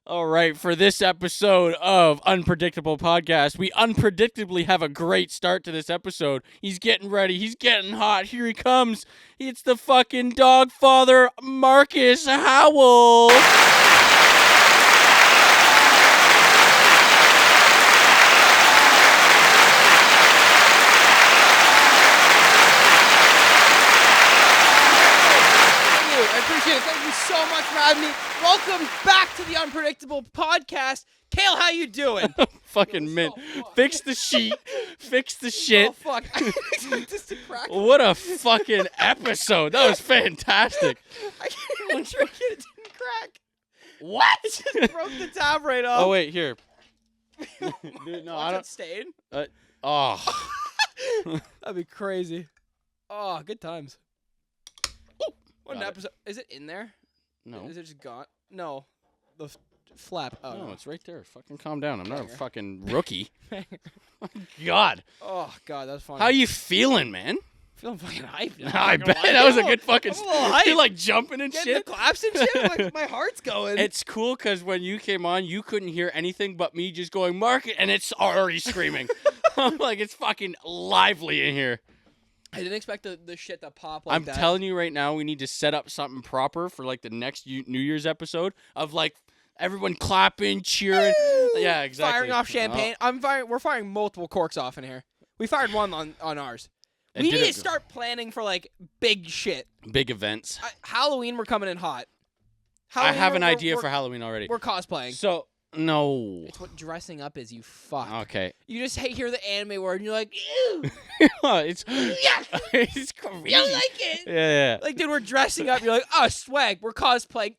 All right, for this episode of Unpredictable Podcast, we unpredictably have a great start to this episode. He's getting ready. He's getting hot. Here he comes. It's the fucking dog father, Marcus Howell. Thank you so much for having me. Welcome back to the Unpredictable Podcast. Cayle, how you doing? Fucking mint. Fix the sheet. Fix the shit. Oh, fuck. I didn't expect this to crack. What a fucking episode. That was fantastic. I can't even drink it. It didn't crack. What? I just broke the tab right off. Oh, wait, here. Dude, no, I don't. Stain? Oh. That'd be crazy. Oh, good times. What an episode. Is it in there? No. Is it just gone? No. The flap. Oh, no, it's right there. Fucking calm down. I'm not a fucking rookie. God. Oh, God, that's funny. How you feeling, man? Feeling fucking hyped. I bet that was a good fucking. I'm a little hyped. You're like jumping and Getting shit. the claps and shit. Like, my heart's going. It's cool because when you came on, you couldn't hear anything but me just going, "Mark it," and it's already screaming. I'm like, it's fucking lively in here. I didn't expect the shit to pop like that. I'm telling you right now, we need to set up something proper for like the next New Year's episode of like everyone clapping, cheering. Yeah, exactly. Firing off champagne. We're firing multiple corks off in here. We fired one on ours. We need to start planning for like big shit. Big events. Halloween, we're coming in hot. I have an idea for Halloween already. We're cosplaying. So, no. It's what dressing up is, you fuck. Okay. You just hear the anime word and you're like, ew. It's crazy. You like it. Yeah. Like, dude, we're dressing up. You're like, oh, swag. We're cosplaying.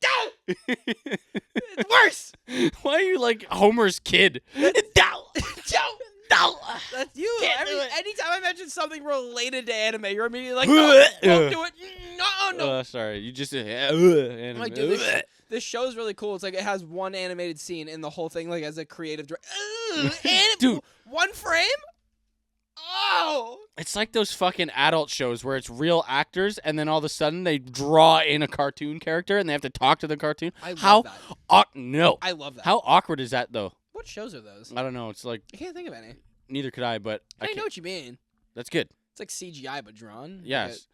It's worse. Why are you like Homer's kid? That's you. Anytime I mention something related to anime, you're immediately like, don't do it. No. Sorry. You just I'm like, dude, this show's really cool. It's like it has one animated scene in the whole thing, like as a creative dude, one frame? Oh. It's like those fucking adult shows where it's real actors and then all of a sudden they draw in a cartoon character and they have to talk to the cartoon. I love that. No. I love that. How awkward is that, though? What shows are those? I don't know. It's like... I can't think of any. Neither could I, but... I know what you mean. That's good. It's like CGI, but drawn. Yes.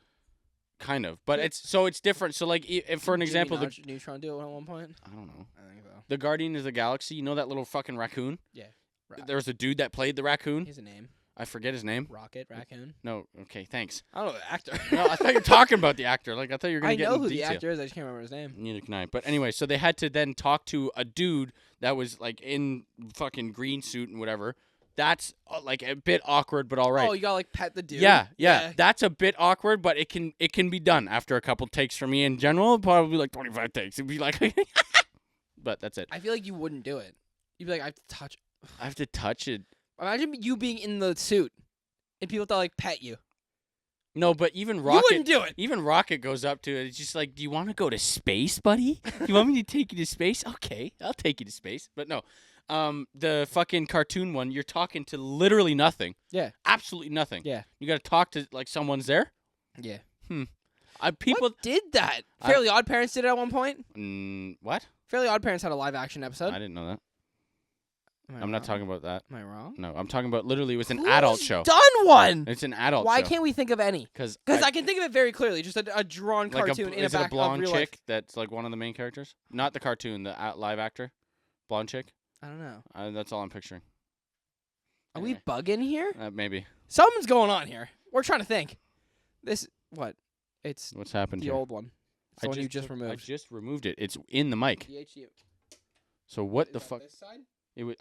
Kind of. But it's different. So, like, if for an example... Neutron do it at one point? I don't know. I think so. The Guardian of the Galaxy, you know that little fucking raccoon? Yeah. There was a dude that played the raccoon. He has a name. I forget his name. Rocket Raccoon? No. Okay, thanks. I don't know the actor. No, I thought you were talking about the actor. Like, I thought you were going to get into detail. I know who the actor is. I just can't remember his name. Neither can I. But anyway, so they had to then talk to a dude that was, like, in fucking green suit and whatever. That's, like, a bit awkward, but all right. Oh, you got to, like, pet the dude? Yeah. That's a bit awkward, but it can be done after a couple takes for me in general. Probably, like, 25 takes. It'd be like... But that's it. I feel like you wouldn't do it. You'd be like, I have to touch... I have to touch it. Imagine you being in the suit. And people that like pet you. No, but even Rocket... You wouldn't do it. Even Rocket goes up to it. It's just like, do you want to go to space, buddy? You want me to take you to space? Okay, I'll take you to space. But no, the fucking cartoon one, you're talking to literally nothing. Yeah. Absolutely nothing. Yeah. You got to talk to, like, someone's there? Yeah. What did that? Fairly Odd Parents did it at one point? What? Fairly Odd Parents had a live action episode. I didn't know that. I'm not talking about that. Am I wrong? No, I'm talking about literally it was an adult show. Done one. It's an adult show. Why can't we think of any? Because I can think of it very clearly. Just a drawn cartoon in is it a blonde chick life. that's like one of the main characters? Not the cartoon, the live actor. Blonde chick. I don't know. That's all I'm picturing. Are we bugging here? Maybe. Something's going on here. We're trying to think. What? It's what's happened the here? old one. It's the one you just removed. I just removed it. It's in the mic. So what the fuck? This side?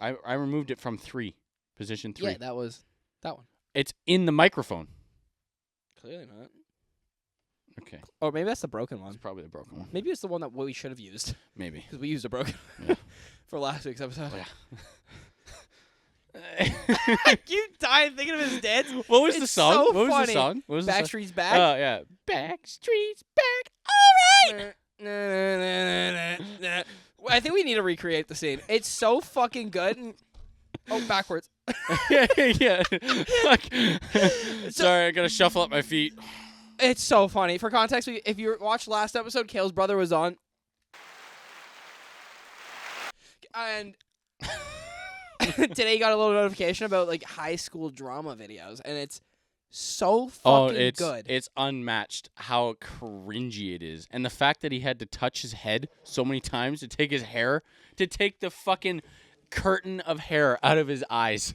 I removed it from 3, position 3. Yeah, that was that one. It's in the microphone. Clearly not. Okay. Or maybe that's the broken one. It's probably the broken one. Maybe it's the one that we should have used. Maybe. Because we used a broken yeah. for last week's episode. Yeah. I keep dying thinking of his dance. What was the song? So what was funny. the song? What was Backstreet's Back. Oh, yeah. Backstreet's Back. All right. I think we need to recreate the scene. It's so fucking good. Backwards. yeah. Sorry, I gotta shuffle up my feet. It's so funny. For context, if you watched last episode, Cayle's brother was on. and today got a little notification about like high school drama videos, and it's so fucking good. It's unmatched how cringy it is. And the fact that he had to touch his head so many times to take the fucking curtain of hair out of his eyes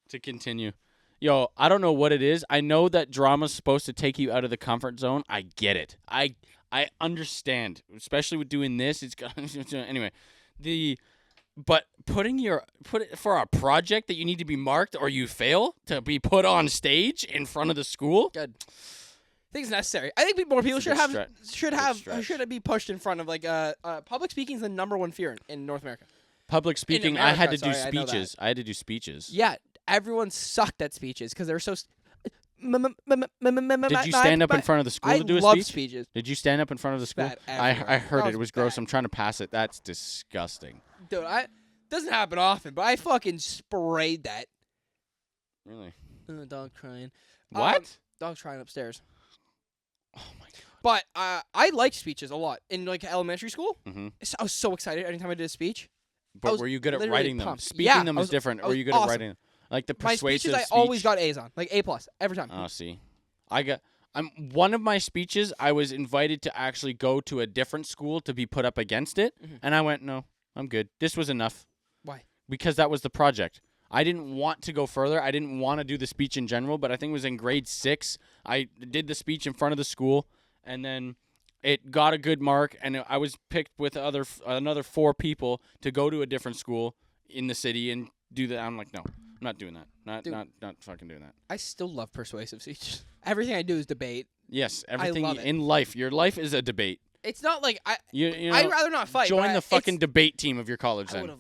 to continue. Yo, I don't know what it is. I know that drama's supposed to take you out of the comfort zone. I get it. I understand, especially with doing this. Anyway, but put it for a project that you need to be marked or you fail to be put on stage in front of the school. Good. I think it's necessary. I think more people should be pushed in front of like public speaking is the number one fear in North America. Public speaking. I had to do speeches. I had to do speeches. Yeah, everyone sucked at speeches because they were so. Did you stand up in front of the school to do a speech? I love speeches. Did you stand up in front of the school? I heard it was gross. I'm trying to pass it. That's disgusting. Dude, doesn't happen often, but I fucking sprayed that. Really? Dog crying. What? Dog crying upstairs. Oh my god. But I liked speeches a lot in like elementary school. Mm-hmm. I was so excited anytime I did a speech. But were you good at writing them? Pumped. Speaking them is different. Or were you good at writing them? Like the persuasive My speeches, speech? I always got A's on, like A+ every time. Oh, see, one of my speeches. I was invited to actually go to a different school to be put up against it, and I went, no, I'm good. This was enough. Why? Because that was the project. I didn't want to go further. I didn't want to do the speech in general, but I think it was in grade 6. I did the speech in front of the school, and then it got a good mark, and I was picked with another 4 people to go to a different school in the city and do that. I'm like, no, I'm not doing that. Not fucking doing that. I still love persuasive speeches. Everything I do is debate. Yes, everything in life. Your life is a debate. It's not like I'd rather not fight. Join the fucking debate team of your college then.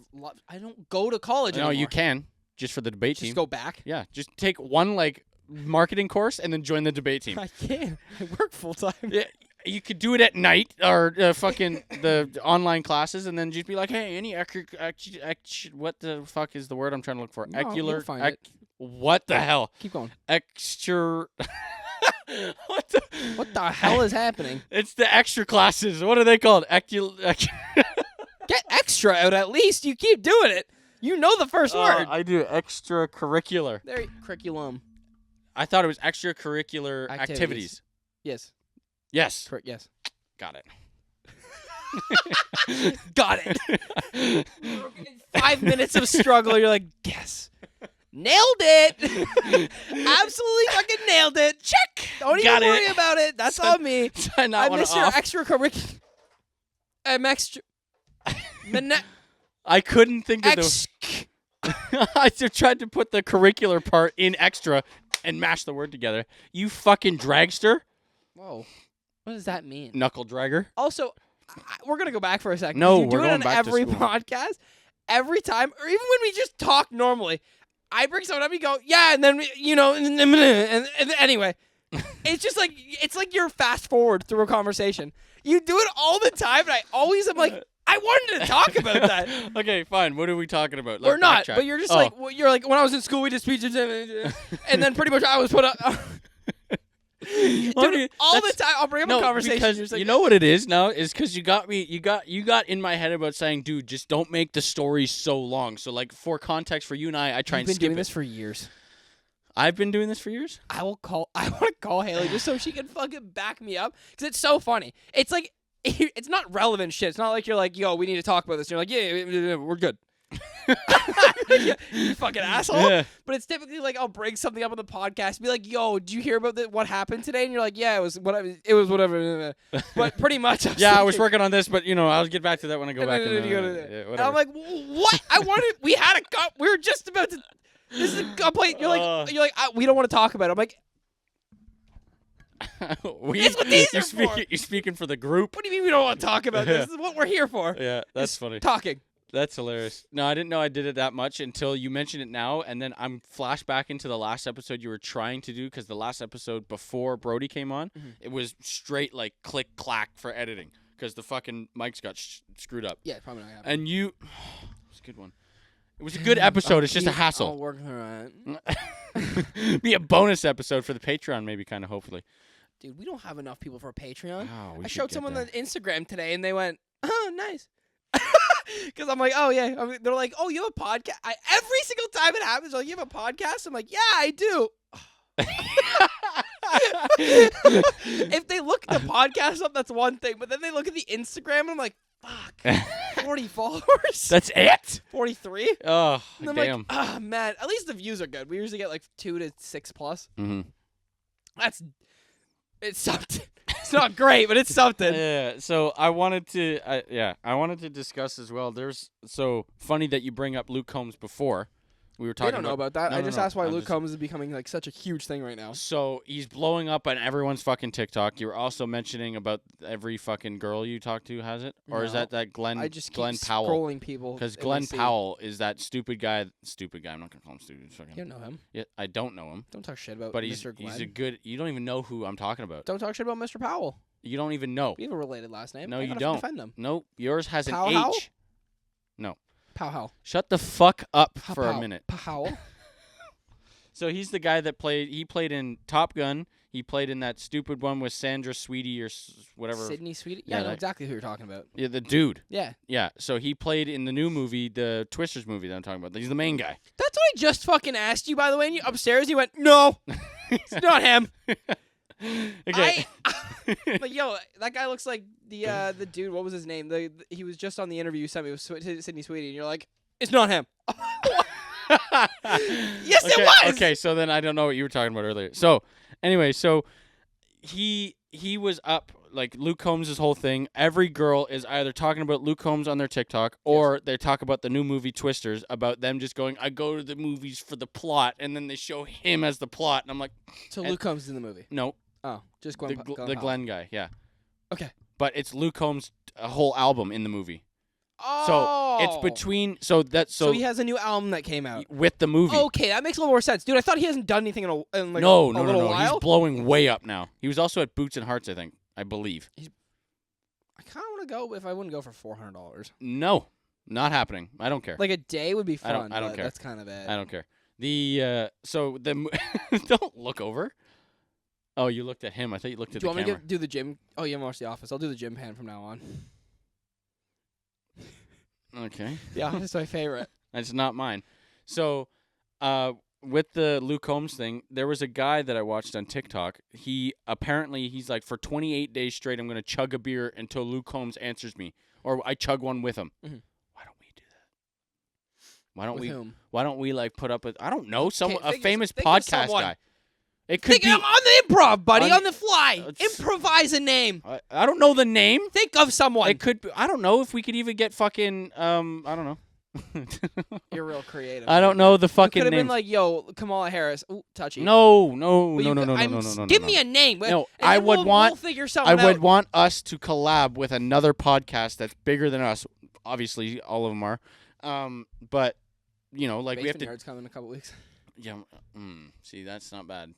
I don't go to college anymore. No, you can. Just for the debate team. Just go back? Yeah, just take one like marketing course and then join the debate team. I can't. I work full time. Yeah, you could do it at night or fucking the online classes and then just be like, hey, any what the fuck is the word I'm trying to look for? You'll find it. What the hell? Keep going. Extra. What the hell is happening? It's the extra classes. What are they called? Get extra out at least. You keep doing it. You know the first word. I do extracurricular. Curriculum. I thought it was extracurricular activities. Yes. Yes. Yes. Got it. Got it. 5 minutes of struggle. You're like, yes. Nailed it. Absolutely fucking nailed it. Check. Don't even worry about it. That's on me. I miss your extracurricular. I couldn't think of the. I tried to put the curricular part in extra and mash the word together. You fucking dragster. Whoa. What does that mean? Knuckle dragger. Also, we're going to go back for a second. No, we're going back to school. Every podcast, every time, or even when we just talk normally, I bring someone up, you go, yeah, and then, and anyway. It's just like, it's like you're fast forward through a conversation. You do it all the time, and I always am like, I wanted to talk about that. Okay, fine. What are we talking about? We're not, but you're just like, when I was in school, we did speeches, and then pretty much I was put up. Dude, all the time I'll bring up a conversation. Because you know what it is now is because you got me. You got in my head about saying, dude, just don't make the story so long. So like for context for you and I try and skip it. You've been doing this for years. I've been doing this for years. I want to call Haley just so she can fucking back me up because it's so funny. It's like it's not relevant shit. It's not like you're like, yo, we need to talk about this. And you're like, yeah, we're good. You fucking asshole. Yeah. But it's typically like I'll bring something up on the podcast, be like, "Yo, did you hear about what happened today?" And you're like, "Yeah, it was whatever." But pretty much, I was working on this, but I'll get back to that when I go back. And I'm like, "What? We had a cup. We were just about to. This is a complaint." You're like, we don't want to talk about it. I'm like. That's what these are for. You're speaking for the group. What do you mean we don't want to talk about this? This is what we're here for. Yeah, that's funny. Talking. That's hilarious. No, I didn't know I did it that much until you mentioned it now, and then I'm flashback into the last episode you were trying to do because the last episode before Brody came on, it was straight like click clack for editing because the fucking mics got screwed up. Yeah, probably not. And you, it's a good one. It was a good episode. It's just a hassle. I'll work on it. Be a bonus episode for the Patreon, maybe kind of hopefully. Dude, we don't have enough people for a Patreon. Oh, I showed someone on Instagram today, and they went, "Oh, nice." Because I'm like, oh yeah. They're like, oh, you have a podcast. Every single time it happens, they're like, you have a podcast. I'm like, yeah, I do. If they look at the podcast up, that's one thing. But then they look at the Instagram, and I'm like, fuck, 40 followers. That's it. 43. Oh, And I'm damn. like, ah, man. At least the views are good. We usually get like 2 to 6 plus. Mm-hmm. It's something. It's not great, but it's something. Yeah. So I wanted to discuss as well. There's so funny that you bring up Luke Combs before. We were They talking don't know about that. No, I no, just no. asked why I'm Luke just- Combs is becoming like such a huge thing right now. So he's blowing up on everyone's fucking TikTok. You were also mentioning about every fucking girl you talk to has it, or is No. that Glenn? I just keep Glenn Powell. scrolling people. Because and I Glenn see- Powell is that stupid guy. Stupid guy. I'm not gonna call him stupid. Fucking, You don't know him. yeah, I don't know him, Don't talk shit about but Mr. Glenn. he's a good. You don't even know who I'm talking about. Don't talk shit about Mr. Powell. You don't even know. We have a related last name. No, I you gotta don't. Defend him. Nope. Yours has an Powell? H. No. Powell. Shut the fuck up for a minute. Powell. So he's the guy that played in Top Gun. He played in that stupid one with Sandra Sweetie or whatever. Sydney Sweetie. Yeah, Yeah, I know that- exactly who you're talking about. Yeah, the dude. Yeah. Yeah. So he played in the new movie, the Twisters movie that I'm talking about. He's the main guy. That's what I just fucking asked you, by the way. And you upstairs, you went, no, it's not him. Okay. But yo, that guy looks like the dude. What was his name? He was just on the interview you sent me with Sydney Sweetie, and you're like, it's not him. Yes, okay, it was. Okay, so then I don't know what you were talking about earlier. So anyway, so he was up like Luke Combs' whole thing. Every girl is either talking about Luke Combs on their TikTok or they talk about the new movie Twisters, about them just going, I go to the movies for the plot, and then they show him as the plot, and I'm like, So And- Luke Combs is in the movie. no, Oh, just the Glenn. Powell. Glenn guy, yeah. Okay. But it's Luke Combs' a whole album in the movie. Oh. So it's between So he has a new album that came out. with the movie. Okay, that makes a little more sense, dude. I thought he hasn't done anything in a no, little no. while. He's blowing way up now. He was also at Boots and Hearts, I believe. I kind of want to go if I wouldn't go for $400. No, not happening. I don't care. Like a day would be I don't- fun. I don't but care. That's kind of it. I don't care. Don't look over. Oh, you looked at him. I thought you looked at Do you the want me camera. to do the gym? Oh, you haven't watched The Office. I'll do the gym pan from now on. Okay, The Office is my favorite. that's not mine. So, with the Luke Combs thing, there was a guy that I watched on TikTok. He's like, for 28 days straight, I'm gonna chug a beer until Luke Combs answers me, or I chug one with him. Mhm. Why don't we do that? Why don't With we? whom? Why don't we like put up a? I don't know, a think of- famous think of podcast someone. guy. It could Think be. on the improv, buddy, on- on the fly. It's- Improvise a name. I don't know the name. Think of someone. It could be. I don't know if we could even get fucking. I don't know. You're real creative. I don't know the You fucking could have name. been like, yo, Kamala Harris. Ooh, touchy. No. But No. you could- No. Give me a name. No, and I then would we'll want. figure I something would out. want us to collab with another podcast that's bigger than us. Obviously, all of them are. But we have Basement to. Yard's coming in a couple weeks. Yeah. See, that's not bad.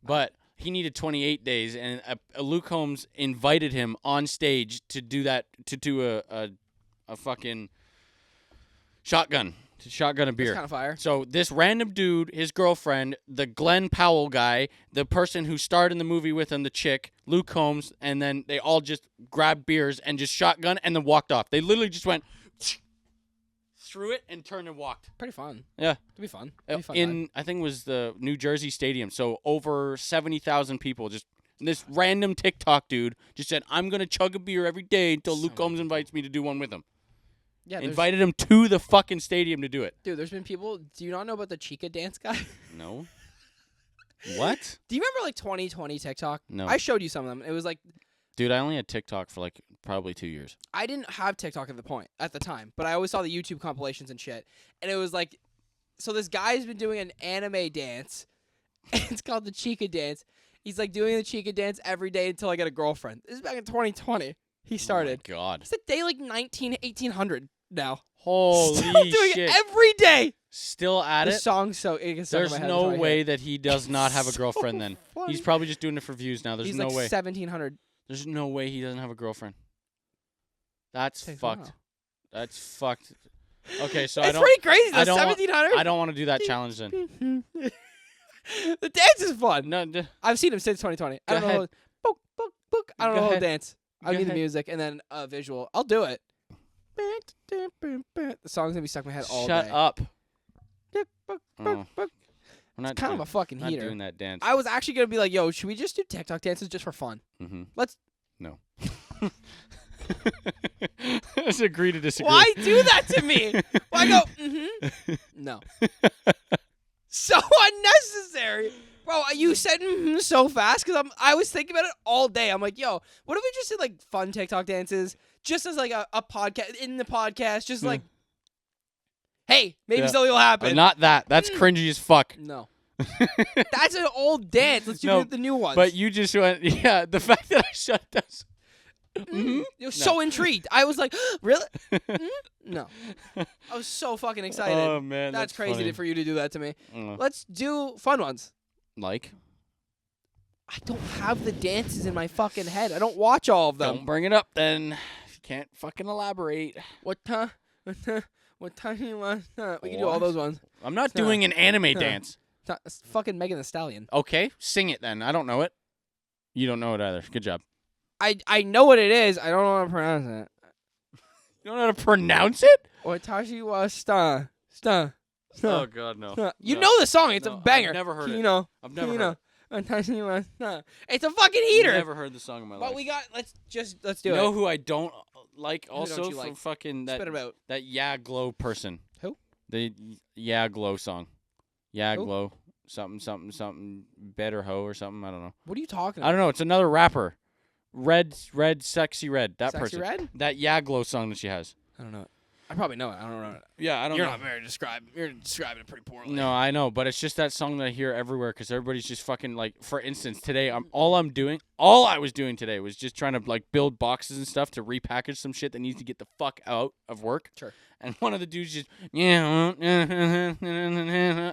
But he needed 28 days, and Luke Combs invited him on stage to do that. To do a fucking shotgun. To shotgun a beer. That's kind of fire. So this random dude, his girlfriend, the Glenn Powell guy, the person who starred in the movie with him, the chick, Luke Combs, and then they all just grabbed beers and just shotgun and then walked off. They literally just went through it and turned and walked. Pretty fun. Yeah. It'd be fun. It'd be fun time. In I think it was the New Jersey Stadium. So over 70,000 people. Just this random TikTok dude just said, "I'm gonna chug a beer every day until Luke Combs invites me to do one with him." Yeah, Invited him to the fucking stadium to do it. Dude, there's been people. Do you not know about the Chica dance guy? No. What? Do you remember like 2020 TikTok? No. I showed you some of them. It was like Dude, I only had TikTok for like probably 2 years. I didn't have TikTok at the time, but I always saw the YouTube compilations and shit. And it was like, so this guy's been doing an anime dance. It's called the Chica dance. He's like doing the Chica dance every day until I get a girlfriend. This is back in 2020. He started. Oh my God. It's the day like 1800 now. Holy Still doing shit. it every day. Still at The it? song's so it gets stuck in There's my head, no that's why I way hate that he does not have a So girlfriend then. funny. He's probably just doing it for views now. There's He's no like way. 1700. There's no way he doesn't have a girlfriend. That's Takes a fucked. while. That's fucked. Okay, so It's pretty crazy. I The don't want- 1700. I don't want to do that challenge then. The dance is fun. No, I've seen him since 2020. I Go don't know. ahead. Book. I don't Go know the ahead. dance. I'll Go give the ahead. music and then a visual. I'll do it. The song's gonna be stuck in my head all Shut day. up. Oh. I'm not kind of a fucking not heater. doing that dance. I was actually gonna be like, "Yo, should we just do TikTok dances just for fun?" Mm-hmm. Let's. No. Let's agree to disagree. Why do that to me? Why go? No. So unnecessary, bro. You said so fast because I was thinking about it all day. I'm like, yo, what if we just did like fun TikTok dances, just as like a podcast in the podcast, just like, hey, maybe something will happen. Not that. That's cringy as fuck. No. That's an old dance. Let's do the new ones. But you just went, yeah. The fact that I shut down. You're so intrigued. I was like, really? No. I was so fucking excited. Oh man, that's crazy funny. for you to do that to me. Let's do fun ones. Like? I don't have the dances in my fucking head. I don't watch all of them. Don't bring it up then. If you can't fucking elaborate. What time? What time you want? We can do all those ones. I'm not doing an anime dance. It's fucking Megan Thee Stallion. Okay, sing it then. I don't know it. You don't know it either. Good job. I know what it is. I don't know how to pronounce it. You don't know how to pronounce it? Watashi wa sta. Oh god, no. You know the song. It's a banger. I've never heard it. I've never heard it. Watashi wa sta. It's a fucking heater. I've never heard the song in my life. But let's do it. You know who I don't like also don't you from like? fucking Spit it out. that Yeah Glow person. Who? The Yeah Glow song. Yeah Glow. Something better hoe or something. I don't know. What are you talking about? I don't know. It's another rapper. Sexy Red. That Sexy person. Red? That Yeah Glow song that she has. I don't know it. I probably know it. I don't know it. Yeah, I don't You're know. not very describing. You're describing it pretty poorly. No, I know, but it's just that song that I hear everywhere because everybody's just fucking like. For instance, today, all I was doing today was just trying to like build boxes and stuff to repackage some shit that needs to get the fuck out of work. Sure. And one of the dudes just and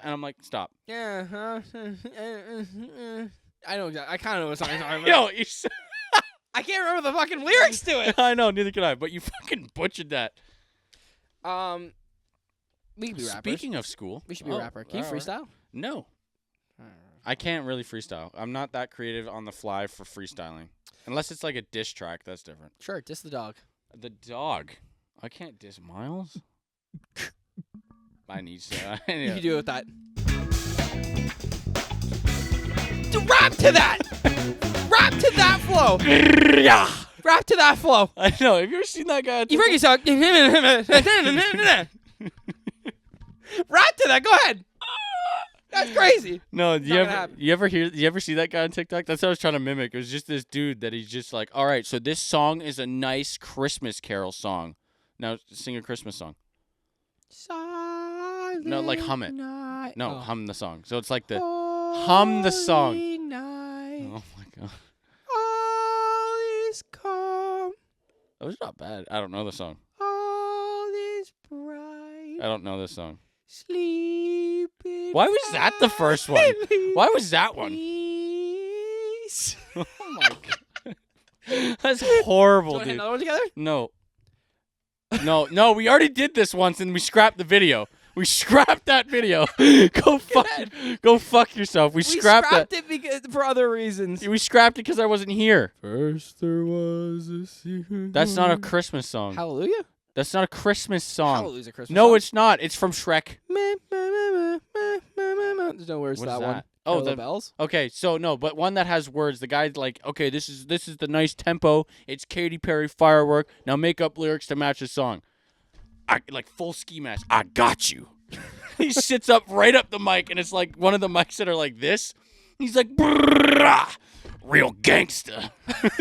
I'm like, stop. Yeah. I know. I kind of know what song you're talking about. Yo, I can't remember the fucking lyrics to it. I know, neither can I. But you fucking butchered that. We can be rappers. Speaking of school, We should be a rapper. Can you freestyle? No, I can't really freestyle. I'm not that creative on the fly for freestyling, unless it's like a diss track. That's different. Sure, diss the dog. The dog. I can't diss Miles. I need to. You can do it with that. Rap to that! Rap to that flow! Rap to that flow! I know. Have you ever seen that guy? You freaking suck. Rap to that. Go ahead. That's crazy. No, you ever see that guy on TikTok? That's what I was trying to mimic. It was just this dude that he's just like, all right, so this song is a nice Christmas carol song. Now sing a Christmas song. Silent No, like hum it. Night. No, Oh. hum the song. So it's like the hum the song. Holy night, Oh my god, all is calm, that was not bad. I don't know the song. all is bright. I don't know this song. Sleeping. Why was that the first one? Why was that one? Peace. Oh my god, that's horrible, Do you want to hit dude. another one together? No, we already did this once and we scrapped the video. We scrapped that video. Go fuck yourself. We scrapped that. it because for other reasons. We scrapped it because I wasn't here. First there was a secret. That's not a Christmas song. Hallelujah. That's not a Christmas song. Hallelujah's a Christmas No, song. it's not. It's from Shrek. There's no words What to is that one. that? Oh, Carol the bells. Okay, so no, but one that has words. The guy's like, okay, this is the nice tempo. It's Katy Perry firework. Now make up lyrics to match the song. I like full ski mask. I got you. He sits up right up the mic, and it's like one of the mics that are like this. He's like, "Brrrah, real gangsta."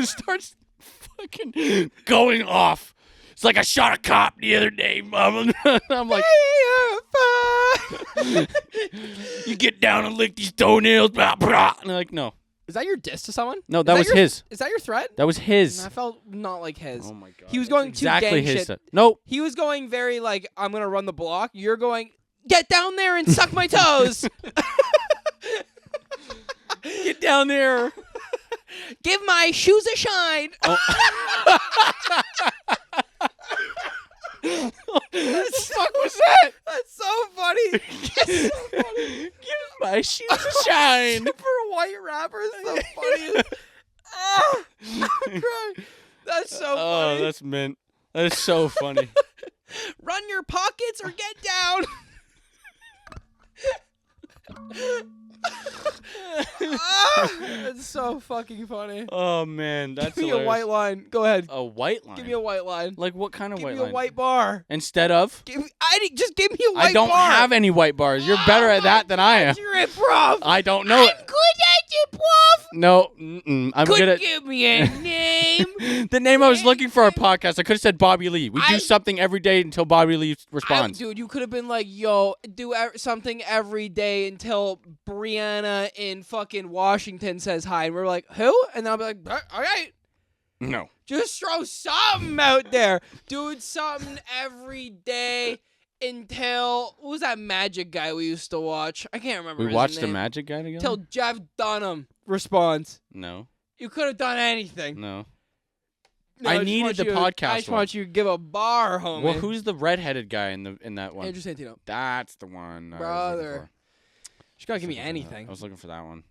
Starts fucking going off. It's like I shot a cop the other day, mama. I'm like, you get down and lick these toenails, blah, blah. And they're like, no. Is that your diss to someone? No, that was his. Is that your threat? That was his. I felt not like his. Oh my god. He was going exactly too gang his shit. stuff. Nope. He was going very like, I'm gonna run the block. You're going, get down there and suck my toes. Get down there. Give my shoes a shine. Oh. What the fuck was that? That's so funny. That's so funny. Give my shoes a shine. For a white rapper, it's the funniest. I'm crying. That's so funny. Oh, that's mint. That is so funny. Run your pockets or get down. It's so fucking funny. Oh man, that's Give me hilarious. a white line. Go ahead. A white line. Give me a white line. Like what kind of Give white me line? a white bar. Instead of? Just give me a white bar. I don't have any white bars. You're better at that than I am. You're improv. I don't know it. I'm good at improv. No, I'm good at. Give me a name. The name I was looking for our podcast, I could have said Bobby Lee. We do something every day until Bobby Lee responds. Dude, you could have been like, yo, do something every day until Brianna in fucking Washington says hi. And we're like, who? And then I'll be like, all right. No. Just throw something out there. Dude, something every day until, what was that magic guy we used to watch? I can't remember We his watched name. the magic guy together? Till Jeff Dunham responds. No. You could have done anything. No. No, I just needed want the you- podcast I just one. want you to give a bar, homie. Well, who's the redheaded guy in that one? Andrew Santino. That's the one. Brother. You gotta give me I anything. was looking for that one.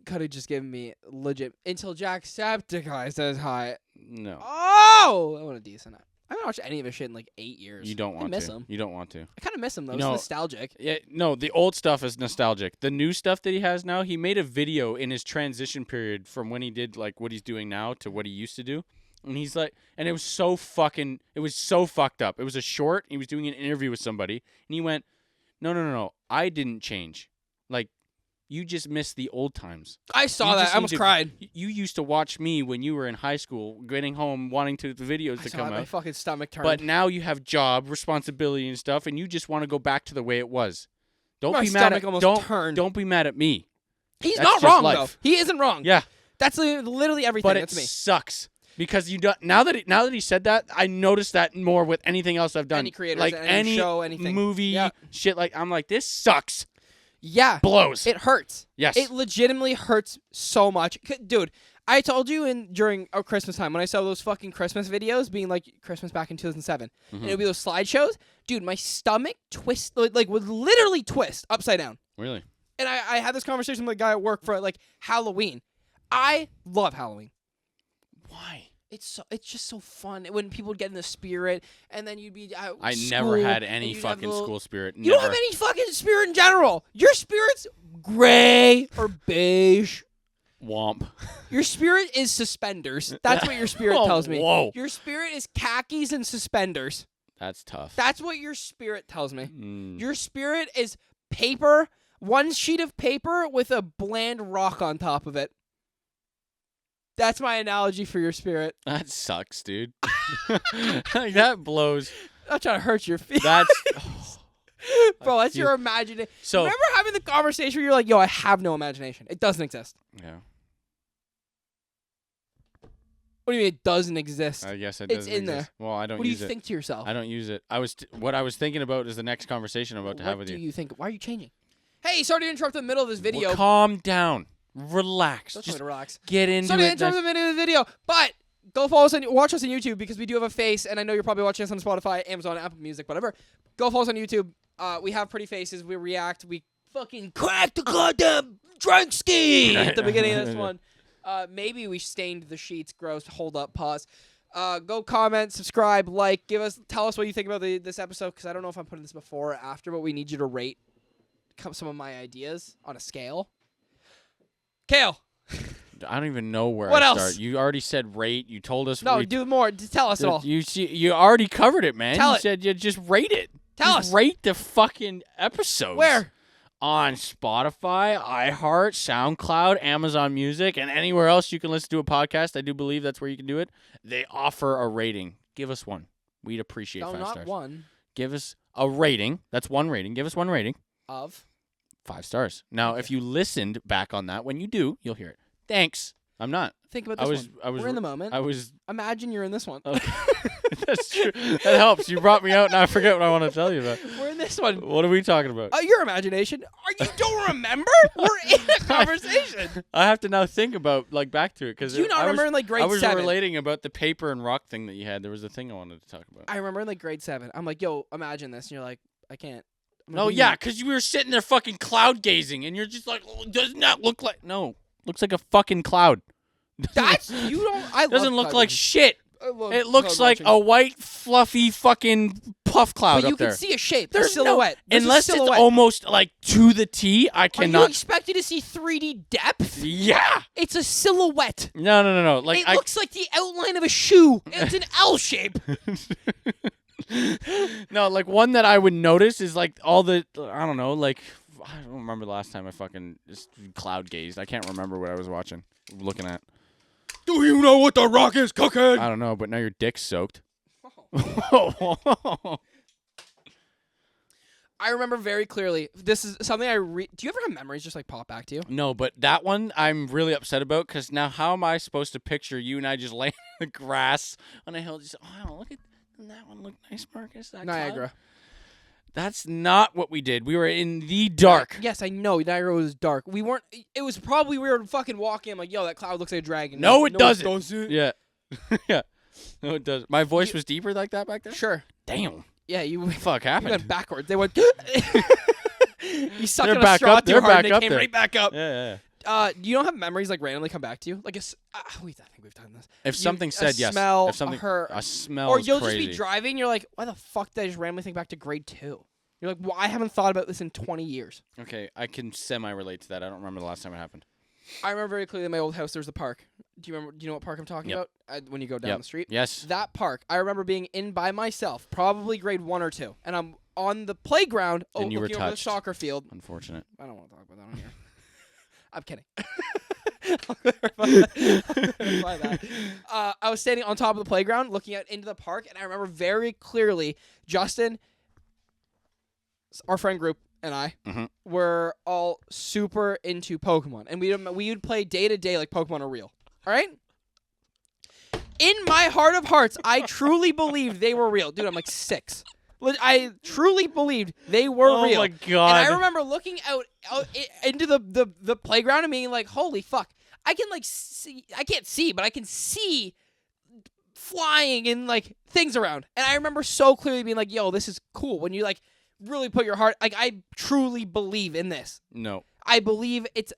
Could have just given me legit until Jacksepticeye says hi. No. Oh, I want a decent. I haven't watched any of his shit in like 8 years. You don't want I miss to. him. You don't want to. I kind of miss him though. You It's know- nostalgic. Yeah, no, the old stuff is nostalgic. The new stuff that he has now, he made a video in his transition period from when he did like what he's doing now to what he used to do. And he's like, and it was so fucked up. It was a short. He was doing an interview with somebody, and he went, no. I didn't change. Like, you just missed the old times. I saw You that. just I almost need to- cried. You used to watch me when you were in high school, getting home, wanting the videos I to saw come it, my out. fucking stomach turned. But now you have job, responsibility, and stuff, and you just want to go back to the way it was. Don't My be mad stomach at almost turned. Don't be mad at me. He's That's not just wrong life. though. He isn't wrong. Yeah, That's literally everything. but it That's me. sucks because you don't. Now that he said that, I noticed that more with anything else I've done. Any creators, like any show, anything. movie, Yeah. shit. Like I'm like, this sucks. Yeah. Blows. It hurts. Yes. It legitimately hurts so much. Dude, I told you during our Christmas time when I saw those fucking Christmas videos being like Christmas back in 2007. And it would be those slideshows. Dude, my stomach would literally twist upside down. Really? And I had this conversation with a guy at work for like Halloween. I love Halloween. Why? It's just so fun when people would get in the spirit and then you'd be out I school, never had and any you'd have fucking little- school spirit. You don't have any fucking spirit in general. Your spirit's gray or beige. Womp. Your spirit is suspenders. That's what your spirit Oh, tells me. whoa. Your spirit is khakis and suspenders. That's tough. That's what your spirit tells me. Mm. Your spirit is paper, one sheet of paper with a bland rock on top of it. That's my analogy for your spirit. That sucks, dude. Like, that blows. I'm not trying to hurt your feelings. That's Bro, that's feel- your imagination. so. Remember having the conversation where you're like, yo, I have no imagination. It doesn't exist. Yeah, What do you mean it doesn't exist? I guess it It's doesn't in exist. Well, I don't What do you use it. think to yourself? I don't use it. What I was thinking about is the next conversation I'm about to have with What do you. you think? Why are you changing? Hey, sorry to interrupt the middle of this video. Well, calm down. Relax. Don't tell me Just to relax. get into Sorry to it. interrupt the middle of the video, but go follow us and watch us on YouTube because we do have a face, and I know you're probably watching us on Spotify, Amazon, Apple Music, whatever. Go follow us on YouTube. We have pretty faces. We react. We fucking crack the goddamn drunk ski at the beginning of this one. Maybe we stained the sheets. Gross. Hold up. Pause. Go comment, subscribe, like, tell us what you think about this episode because I don't know if I'm putting this before or after, but we need you to rate some of my ideas on a scale. Cayle. I don't even know where What I else? start. You already said rate. You told us. No, do more. Just tell us it all. You already covered it, man. Tell you it. said you just rate it. Tell Just us. Rate the fucking episodes. Where? On Spotify, iHeart, SoundCloud, Amazon Music, and anywhere else you can listen to a podcast. I do believe that's where you can do it. They offer a rating. Give us one. We'd appreciate No, 5 not stars. one. Give us a rating. That's one rating. Give us one rating. Of. 5 stars. Now, Okay. if you listened back on that, when you do, you'll hear it. Thanks. I'm not. Think about I this was. one. I was. We're in the moment. I was. Imagine you're in this one. Okay. That's true. That helps. You brought me out, and I forget what I want to tell you about. We're in this one. What are we talking about? Your imagination. You don't remember? We're in a conversation. I have to now think about back to it because Do you not remember in grade I was 7? relating about the paper and rock thing that you had. There was a thing I wanted to talk about. I remember in grade 7. I'm like, yo, imagine this. And you're like, I can't. I'm like, No, what do you yeah, mean? because you were sitting there fucking cloud gazing, and you're just like, oh, doesn't that look like? No, looks like a fucking cloud. That's you don't. I Doesn't love look like cloud shit. watching. I love It looks cloud like watching. a white, fluffy fucking puff cloud But you up there. can see a shape, There's a silhouette. No, unless silhouette. it's almost like to the T, I Are you cannot. expecting to see 3D depth? Yeah. It's a silhouette. No. Like It looks like the outline of a shoe. It's an L shape. No, like one that I would notice is like all the I don't know, like I don't remember the last time I fucking just cloud gazed. I can't remember what I was looking at. Do you know what the Rock is cooking? I don't know, but now your dick's soaked. I remember very clearly. This is something do you ever have memories just like pop back to you? No, but that one I'm really upset about because now how am I supposed to picture you and I just laying in the grass on a hill? Just look at that one. Look nice, Marcus. That Niagara. cloud? That's not what we did. We were in the dark. Yes, I know. Niagara was dark. We weren't. It was probably we were fucking walking. I'm like, yo, that cloud looks like a dragon. No, Like, it doesn't. doesn't. Yeah, yeah. No, it doesn't. My voice was deeper like that back then. Sure. Damn. Yeah, you Fuck happened. went backwards. They went. You sucked They're on a back straw up. too They're hard, back and they up came there. right back up. Yeah. You don't have memories like randomly come back to you? Like wait, I think we've done this. If something said yes, smell, if something a a smell, or is you'll crazy. just be driving. You're like, why the fuck did I just randomly think back to grade 2? You're like, well, I haven't thought about this in 20 years. Okay, I can semi-relate to that. I don't remember the last time it happened. I remember very clearly in my old house there's a park. Do you know what park I'm talking Yep. about? When you go down Yep. the street. Yes. That park, I remember being in by myself, probably grade 1 or 2, and I'm on the playground And you were looking over the touched. soccer field. Unfortunate. I don't want to talk about that on here. I'm kidding. I'll clarify that. I was standing on top of the playground looking out into the park, and I remember very clearly Justin, our friend group, and I were all super into Pokemon. And we would play day to day like Pokemon are real. All right? In my heart of hearts, I truly believed they were real. Dude, I'm like 6. I truly believed they were real. Oh my god. And I remember looking out into the playground and being like, holy fuck. I can like see, I can't see, but I can see flying and like things around. And I remember so clearly being like, yo, this is cool. When you like really put your heart, like I truly believe in this. No. I believe it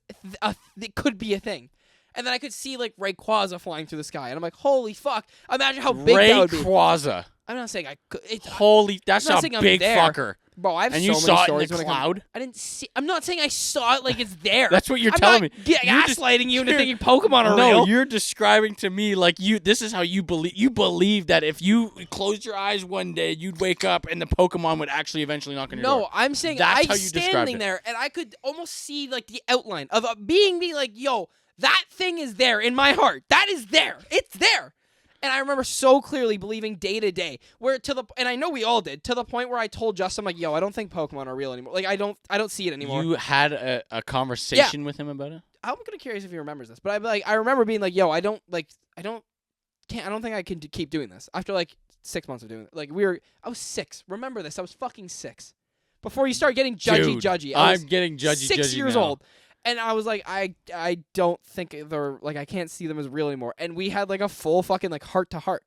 could be a thing. And then I could see like Rayquaza flying through the sky. And I'm like, holy fuck. Imagine how big that would be. Rayquaza. I'm not saying I could. Holy, that's I'm not a saying I'm big there. fucker. Bro, I have And so you many saw it stories in the when cloud? I didn't see. I'm not saying I saw it like it's there. That's what you're I'm telling not me. gaslighting you into thinking Pokemon are no, real. you're describing to me like this is how you believe. You believe that if you closed your eyes one day, you'd wake up and the Pokemon would actually eventually knock on your door. No, I'm saying That's I'm how you described standing it. there and I could almost see like the outline of being like, yo, that thing is there in my heart. That is there. It's there. And I remember so clearly believing day to day, and I know we all did, to the point where I told Justin, like, yo, I don't think Pokemon are real anymore. Like, I don't see it anymore. You had a conversation with him about it? I'm gonna curious if he remembers this, but I remember being like, yo, I don't think I can keep doing this after like 6 months of doing it. Like I was 6. Remember this? I was fucking 6. Before you start getting judgy. I'm getting judgy. 6 years now. old. And I was like, I don't think they're like I can't see them as real anymore. And we had like a full fucking like heart to heart.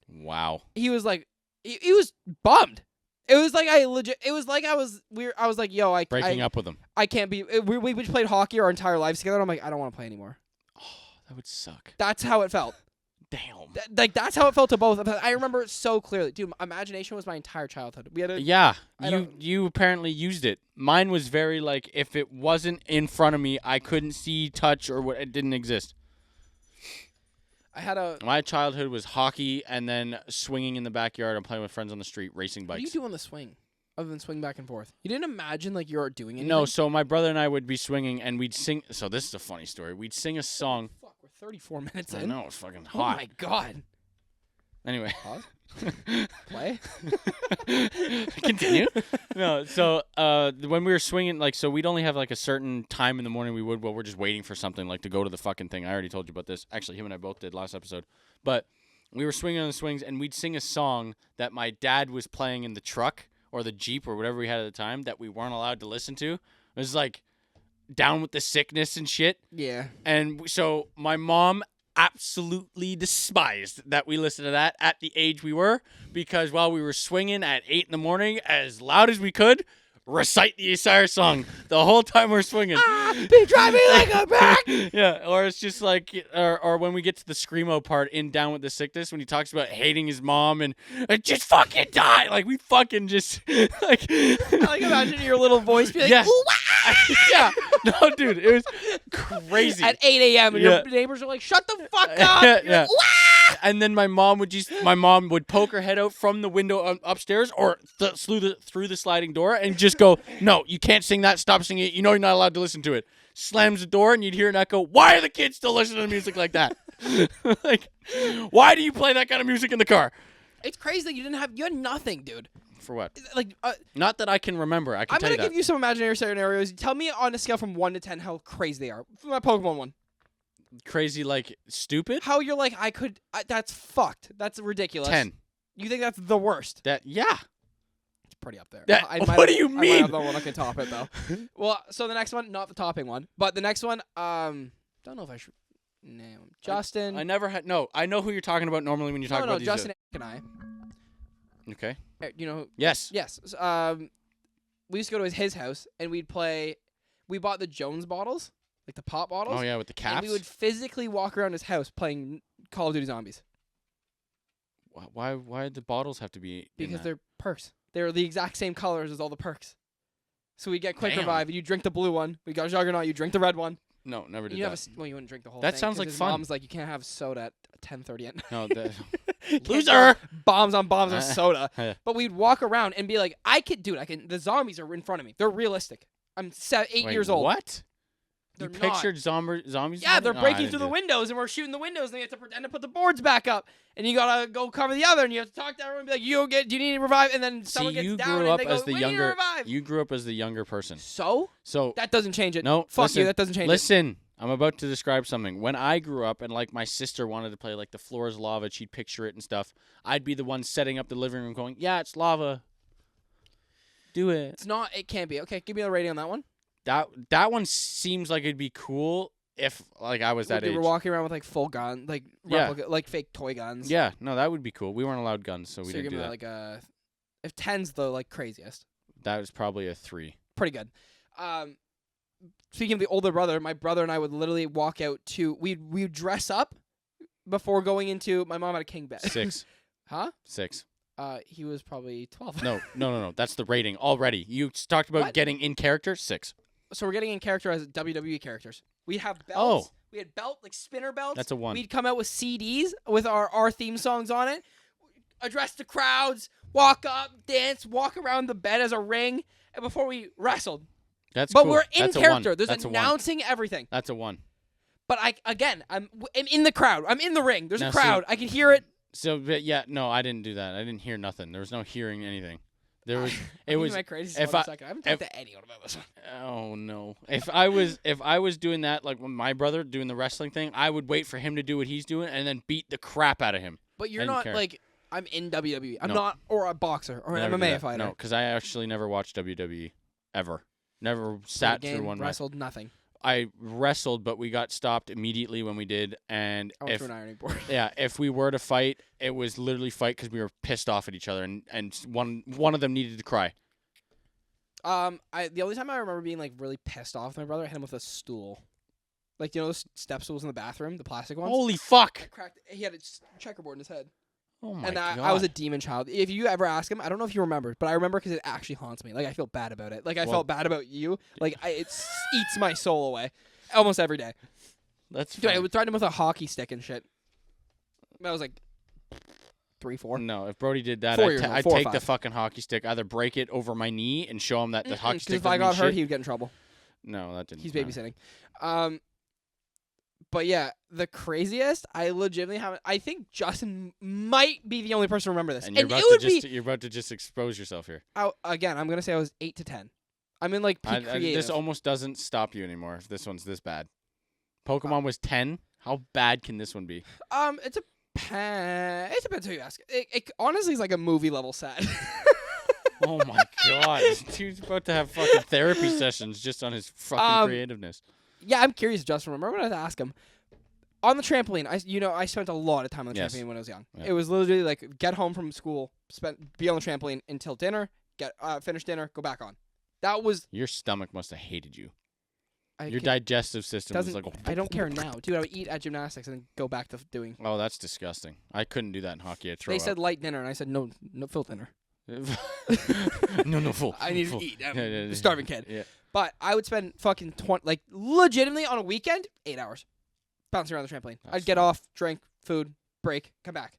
Wow. He was like, he was bummed. It was like I was like, yo, Breaking up with him. I can't be. We played hockey our entire lives together. And I'm like, I don't want to play anymore. Oh, that would suck. That's how it felt. Damn. That's how it felt to both of us. I remember it so clearly. Dude, imagination was my entire childhood. We had Yeah, you apparently used it. Mine was very like if it wasn't in front of me, I couldn't see, touch, or what. It didn't exist. My childhood was hockey and then swinging in the backyard and playing with friends on the street, racing bikes. What do you do on the swing, other than swing back and forth? You didn't imagine like you're doing anything? No, so my brother and I would be swinging and we'd sing. So this is a funny story. We'd sing a song. Fuck, we're 34 minutes I in. know, it's fucking Oh hot. my god. Anyway. Pause. Play. Continue. No, so when we were swinging, like, so we'd only have like a certain time in the morning we would while we're just waiting for something, like to go to the fucking thing. I already told you about this. Actually, him and I both did last episode. But we were swinging on the swings and we'd sing a song that my dad was playing in the truck or the Jeep or whatever we had at the time that we weren't allowed to listen to. It was like Down with the Sickness and shit. Yeah. And so my mom absolutely despised that we listened to that at the age we were, because while we were swinging at 8 in the morning as loud as we could, recite the Osiris song the whole time we're swinging. Be driving like a back. Yeah, or it's just like, or when we get to the screamo part in Down with the Sickness, when he talks about hating his mom and just fucking die. Like, we fucking just, like. Imagine your little voice be like, Yeah. ooh, wah! Yeah. No, dude, it was crazy. At 8 a.m. and your neighbors are like, shut the fuck up. Yeah, You're like, yeah. And then my mom would poke her head out from the window upstairs or through the sliding door and just go, no, you can't sing that. Stop singing it. You know you're not allowed to listen to it. Slams the door and you'd hear an echo. Why are the kids still listening to music like that? Like, why do you play that kind of music in the car? It's crazy that you had nothing, dude. For what? Like, not that I can remember. I can I'm tell gonna you that. give you some imaginary scenarios. Tell me on a scale from 1 to 10 how crazy they are. For my Pokemon one. Crazy, like, stupid? How you're like, that's fucked. That's ridiculous. 10. You think that's the worst? Yeah. It's pretty up there. What do you I might mean? have the one that can top it, though. Well, so the next one, not the topping one, but the next one, don't know if I should name him. Justin. I never had. No, I know who you're talking about normally when you talk about these. Justin and I. Okay. You know. Yes. Yes. We used to go to his house and we'd play. We bought the Jones bottles, like the pop bottles. Oh yeah, with the caps. And we would physically walk around his house playing Call of Duty Zombies. Why did the bottles have to be? Because they're perks. They're the exact same colors as all the perks. So we get Quick Damn. Revive, and you drink the blue one. We got Juggernaut, you drink the red one. No, never did You that. well, you wouldn't drink the whole That thing. sounds 'cause like his fun. Mom's like, you can't have soda at 10:30 at night. No, Can't loser. have bombs on bombs of soda. Yeah. But we'd walk around and be like, I can. The zombies are in front of me. They're realistic. I'm 8 Wait, years old. What? They're You not. pictured zombies? Yeah, they're No, I breaking didn't through the do it. windows, and we're shooting the windows, and they have to pretend to put the boards back up, and you gotta go cover the other, and you have to talk to everyone and be like, do you need to revive? And then someone See, gets you down, grew and up they go, as the we need to younger. revive. You grew up as the younger person. So So that doesn't change it. no. Fuck listen, you. That doesn't change it. Listen, I'm about to describe something. When I grew up, and like my sister wanted to play like the floor is lava, she'd picture it and stuff. I'd be the one setting up the living room, going, "Yeah, it's lava. Do it." It's not. It can't be. Okay, give me a rating on that one. That one seems like it'd be cool if like I was that We age. were walking around with like full gun, like Yeah. like fake toy guns. Yeah, no, that would be cool. We weren't allowed guns, so we So you're didn't do giving that. it like if 10's the like craziest, That was probably a 3. pretty good. Speaking of the older brother, my brother and I would literally walk out to we'd dress up before going into. My mom had a king bed. 6. Huh? 6. He was probably 12. No. That's the rating already. You talked about What? getting in character. 6. So we're getting in character as WWE characters. We'd have belts. Oh. We had like spinner belts. That's a 1. We'd come out with CDs with our theme songs on it. Address the crowds. Walk up, dance, walk around the bed as a ring, and before we wrestled. That's But cool. we're in That's a character. 1. There's That's a 1. announcing everything. That's a 1. But I'm in the crowd. I'm in the ring. There's Now, a see- crowd. I can hear it. So, but yeah, no, I didn't do that. I didn't hear nothing. There was no hearing anything. There was. It was. my crazy if one I- a second. I haven't talked to anyone about this one. Oh no! If I was doing that, like when my brother doing the wrestling thing, I would wait for him to do what he's doing and then beat the crap out of him. But you're I didn't not care. like I'm in WWE. I'm No. not or a boxer or an Never do MMA that. fighter. No, because I actually never watched WWE ever. Never sat Game, through one match. wrestled nothing. I wrestled, but we got stopped immediately when we did. And I went if through an ironing board. if we were to fight, it was literally fight because we were pissed off at each other, and one of them needed to cry. The only time I remember being like really pissed off with my brother, I hit him with a stool. Like, you know those step stools in the bathroom, the plastic ones? Holy fuck! He had a checkerboard in his head. Oh my And god! I was a demon child. If you ever ask him, I don't know if you remember, but I remember because it actually haunts me. Like, I feel bad about it. Like, I Well- felt bad about you. Like, it eats my soul away almost every day. That's Dude, I fine. would threaten him with a hockey stick and shit. I was like 3, 4. No, if Brody did that, 4 years old, I'd 4 or take the 5. fucking hockey stick, either break it over my knee and show him that the hockey Because stick if I doesn't mean got hurt, shit. he would get in trouble. No, that didn't. He's no. babysitting. But yeah, the craziest, I legitimately haven't. I think Justin might be the only person to remember this. And you're it about would to be you're about to just expose yourself here. again. I'm gonna say I was 8 to 10. I'm in like peak creative. This almost doesn't stop you anymore if this one's this bad. Pokemon was 10. How bad can this one be? It depends who you ask. It honestly is like a movie level sad. Oh my god, this dude's about to have fucking therapy sessions just on his fucking creativeness. Yeah, I'm curious, Justin. Remember when I asked him on the trampoline? I spent a lot of time on the Yes. trampoline when I was young. Yeah. It was literally like get home from school, be on the trampoline until dinner, finish dinner, go back on. That was Your stomach must have hated you. I Your can- digestive system was doesn't. like. I don't care now, dude. I would eat at gymnastics and then go back to doing. Oh, that's disgusting. I couldn't do that in hockey. I'd throw They up. said light dinner, and I said no, full dinner. no, full. I need full. to eat. I'm Yeah, a starving kid. Yeah. But I would spend fucking legitimately on a weekend, 8 hours bouncing around the trampoline. That's I'd get fun. off, drink, food, break, come back.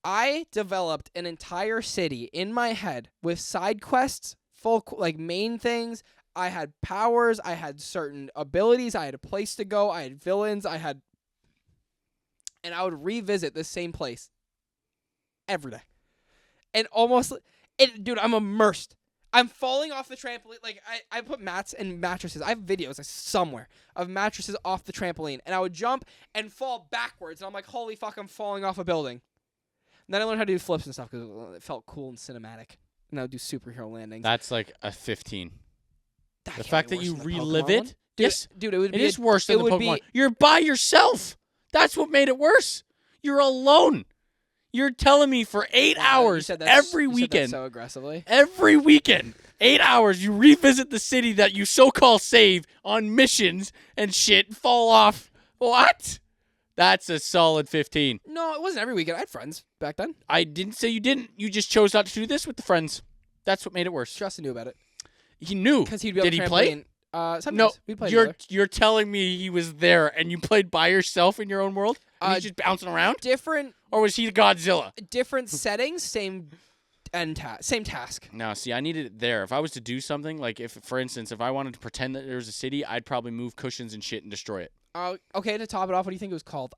I developed an entire city in my head with side quests, main things. I had powers. I had certain abilities. I had a place to go. I had villains. And I would revisit the same place every day. And dude, I'm immersed. I'm falling off the trampoline. Like, I put mats and mattresses. I have videos somewhere of mattresses off the trampoline. And I would jump and fall backwards. And I'm like, holy fuck, I'm falling off a building. And then I learned how to do flips and stuff because it felt cool and cinematic. And I would do superhero landings. That's like a 15. That The can't fact be that worse you than the relive Pokemon it. one. Dude, Yes, dude, it would it be is worse than it the would Pokemon. be- You're by yourself. That's what made it worse. You're alone. You're telling me for 8 Wow, you hours said that every you said that weekend. so aggressively. Every weekend, 8 hours, you revisit the city that you so-called save on missions and shit, fall off. What? That's a solid 15. No, it wasn't every weekend. I had friends back then. I didn't say you didn't. You just chose not to do this with the friends. That's what made it worse. Justin knew about it He knew. because he'd be on Did the he trampoline. play? Sometimes No, we played you're together. you're telling me he was there and you played by yourself in your own world? And he's Uh, just bouncing around? different Or was he Godzilla? settings, same task. No, see, I needed it there. If I was to do something, like if, for instance, if I wanted to pretend that there was a city, I'd probably move cushions and shit and destroy it. Okay, to top it off, what do you think it was called?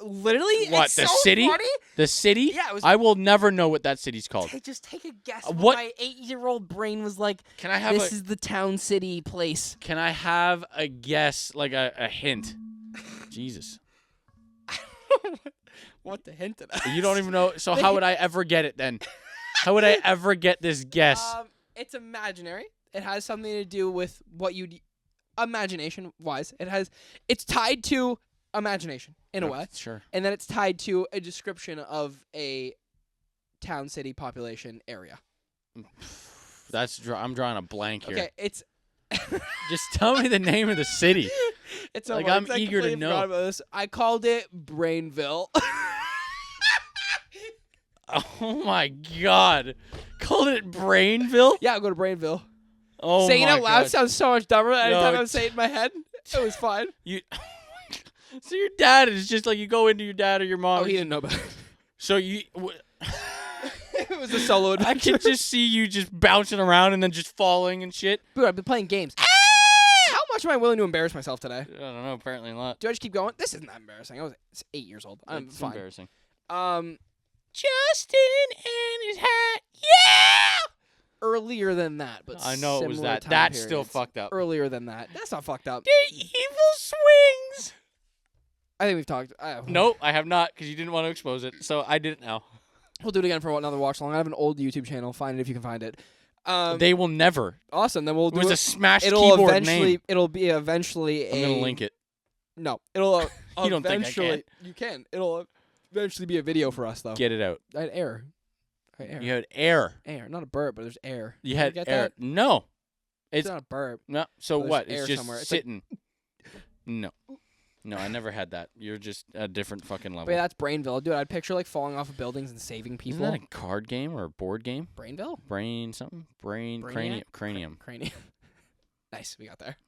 Literally, What, it's the so city? funny. The city? Yeah, it was. I will never know what that city's called. Just take a guess. What- What my 8-year-old brain was like. Can I have This is the town city place. Can I have a guess, like a hint? Jesus. What the hint at us? You don't even know. So how would I ever get it then? How would I ever get this guess? It's imaginary. It has something to do with what you imagination wise. It's tied to imagination in a way. Sure. And then it's tied to a description of a town city population area. I'm drawing a blank here. Okay, it's Just tell me the name of the city. it's Like, almost- I'm I eager to completely know. forgot about this. I called it Brainville. Oh my God. Called it Brainville? Yeah, I'll go to Brainville. Oh Saying it my out loud God. sounds so much dumber than anytime No, I'm saying it in my head. It was fine. So your dad is just like you go into your dad or your mom. Oh, he didn't know about it. So you. It was a solo I adventure. can just see you just bouncing around and then just falling and shit. Dude, I've been playing games. How much am I willing to embarrass myself today? I don't know. Apparently a lot. Do I just keep going? This isn't that embarrassing. I was 8 years old. I'm It's fine. embarrassing. Justin and his hat. Yeah. Earlier than that, but I know it was similar that. time That's still periods. fucked up. Earlier than that. That's not fucked up. The evil swings. I think we've talked. Nope, I have not because you didn't want to expose it. So I did it now. We'll do it again for another watch long. I have an old YouTube channel. Find it if you can find it. They will never. Awesome. Then we'll It do was it. a smashed It'll keyboard eventually. name. It'll be eventually a. I'm gonna link it. No, it'll You don't think I eventually. You can. It'll eventually be a video for us though. Get it out. I had air. I had air. You had air. Air, not a burp, but there's air. You had get air. that? No. It's It's not a burp. no. So There's what? air It's just somewhere. It's like- sitting. No. No, I never had that. You're just a different fucking level. But yeah, that's Brainville. Dude, I'd picture like falling off of buildings and saving Isn't people. that a card game or a board game? Brainville? Brain something? Brain Brainiac? cranium. Cranium. Nice, we got there.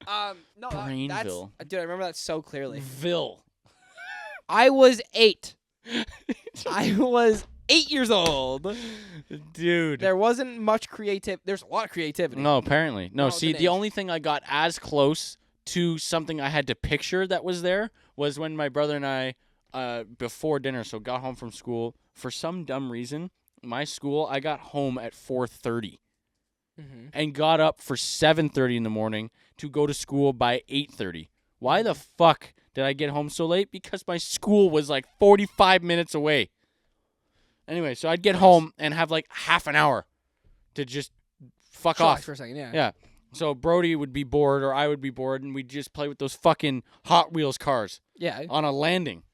No, Brainville. dude, I remember that so clearly. Ville. I was 8. I was 8 years old. Dude. There wasn't much There's a lot of creativity. No, apparently. No, Oh, see, the the names. only thing I got as close to something I had to picture that was there was when my brother and I, before dinner, so got home from school. For some dumb reason, my school, I got home at 4:30 Mm-hmm. and got up for 7:30 in the morning to go to school by 8:30. Why the fuck did I get home so late? Because my school was like 45 minutes away. Anyway, so I'd get home and have like half an hour to just fuck off. For a second, yeah. Yeah. So Brody would be bored or I would be bored and we'd just play with those fucking Hot Wheels cars Yeah. on a landing.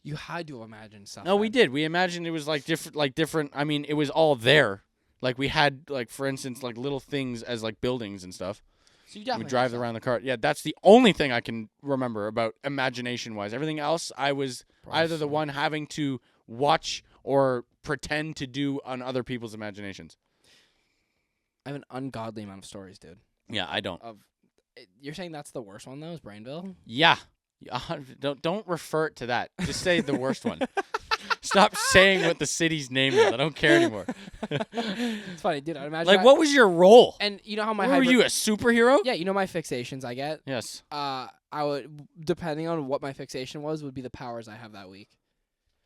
You had to imagine something. No, we did. We imagined it was like different. I mean, it was all there. Like we had like for instance like little things as like buildings and stuff. So you We definitely drive around the cart. Yeah, that's the only thing I can remember about imagination wise. Everything else I was either the one having to watch or pretend to do on other people's imaginations. I have an ungodly amount of stories, dude. Yeah, I don't. You're saying that's the worst one though, is Brainville? Yeah. Don't refer it to that. Just say the worst one. Stop saying what the city's name is. I don't care anymore. It's funny, dude. I imagine. Like, what was your role? And you know how my were you, a superhero? Yeah, you know my fixations I get. Yes. I would, depending on what my fixation was, would be the powers I have that week.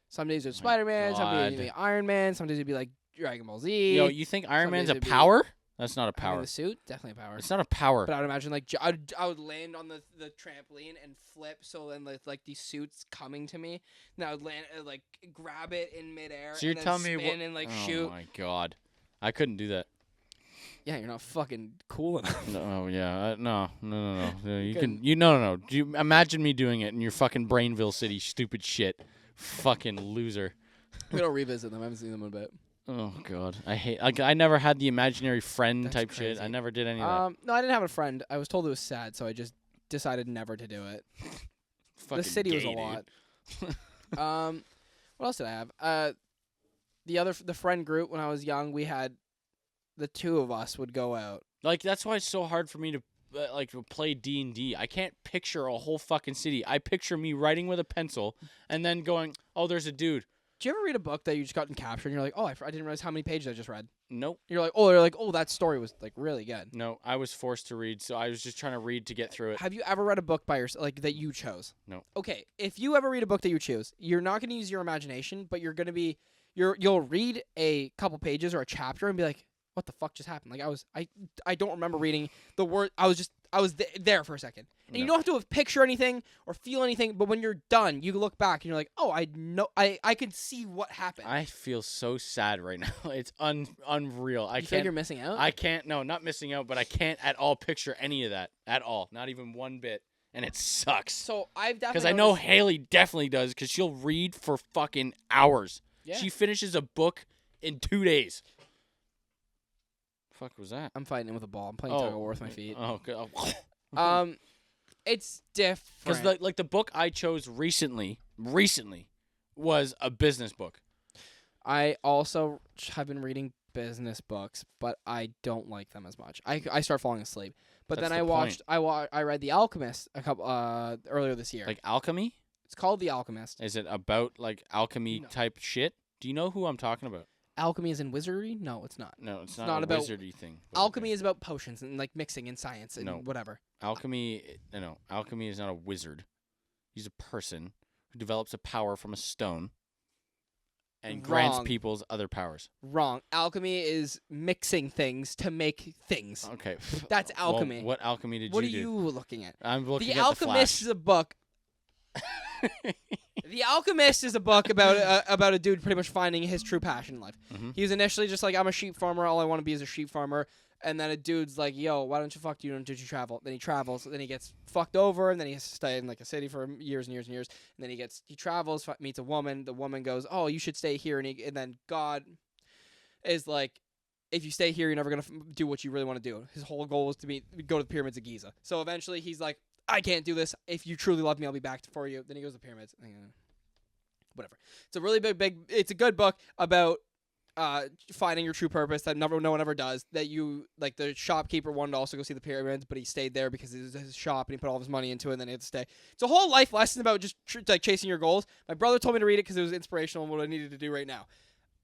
Some days it's Spider-Man, some days it'd be Iron Man, some days it'd be like Dragon Ball Z. Yo, you think Iron Man's a power? That's not a power. The suit, definitely a power. It's not a power. But I would imagine like I would land on the trampoline and flip, so then like these suits coming to me, and I would land like grab it in midair. So you're and then telling me spin and like oh shoot. Oh my god, I couldn't do that. Yeah, you're not fucking cool enough. No, yeah, no. You can, no. Do you imagine me doing it in your fucking Brainville City, stupid shit, fucking loser. We don't revisit them. I haven't seen them in a bit. Oh god, I hate. I never had the imaginary friend That's type crazy. shit. I never did any of that. No, I didn't have a friend. I was told it was sad, so I just decided never to do it. Fucking the city gay, was a lot. What else did I have? The friend group when I was young, we had the two of us would go out. Like that's why it's so hard for me to to play D&D. I can't picture a whole fucking city. I picture me writing with a pencil and then going, "Oh, there's a dude." Do you ever read a book that you just gotten captured and you're like, "Oh, I didn't realize how many pages I just read"? Nope. You're like, "Oh, that story was like really good." No, I was forced to read, so I was just trying to read to get through it. Have you ever read a book by yourself, like that you chose? No. Okay, if you ever read a book that you choose, you're not going to use your imagination, but you're going to be you'll read a couple pages or a chapter and be like, "What the fuck just happened?" Like I don't remember reading the word. I was there for a second. And you don't have to picture anything or feel anything, but when you're done, you look back and you're like, "Oh, I know I can see what happened." I feel so sad right now. It's unreal. You feel like you're missing out? I can't. No, not missing out, but I can't at all picture any of that at all. Not even one bit, and it sucks. So I've definitely because I know Haley definitely does because she'll read for fucking hours. Yeah. She finishes a book in 2 days. Fuck was that? I'm fighting it with a ball. I'm playing tug of war with my feet. Oh, God. It's different. Because like the book I chose recently was a business book. I also have been reading business books, but I don't like them as much. I start falling asleep. But That's then I read The Alchemist a couple earlier this year. Like alchemy? It's called The Alchemist. Is it about like alchemy type shit? Do you know who I'm talking about? Alchemy is in wizardry? No, it's not. No, it's not a about wizardy thing. Alchemy is about potions and like mixing and science and whatever. Alchemy is not a wizard. He's a person who develops a power from a stone and grants people's other powers. Wrong. Alchemy is mixing things to make things. Okay. That's alchemy. Well, what alchemy did what you do? What are you looking at? I'm looking at The Alchemist is a book. The Alchemist is a book about a dude pretty much finding his true passion in life. Mm-hmm. He was initially just like, I'm a sheep farmer. All I want to be is a sheep farmer. And then a dude's like, yo, why don't you travel? Then he travels. Then he gets fucked over. And then he has to stay in like a city for years and years and years. And then he travels, meets a woman. The woman goes, oh, you should stay here. And then God is like, if you stay here, you're never going to do what you really want to do. His whole goal is to go to the pyramids of Giza. So eventually he's like, I can't do this. If you truly love me, I'll be back for you. Then he goes to the pyramids. Whatever. It's a really big. It's a good book about finding your true purpose that no one ever does. That you like the shopkeeper wanted to also go see the pyramids, but he stayed there because it was his shop and he put all of his money into it. And then he had to stay. It's a whole life lesson about just like chasing your goals. My brother told me to read it because it was inspirational and what I needed to do right now.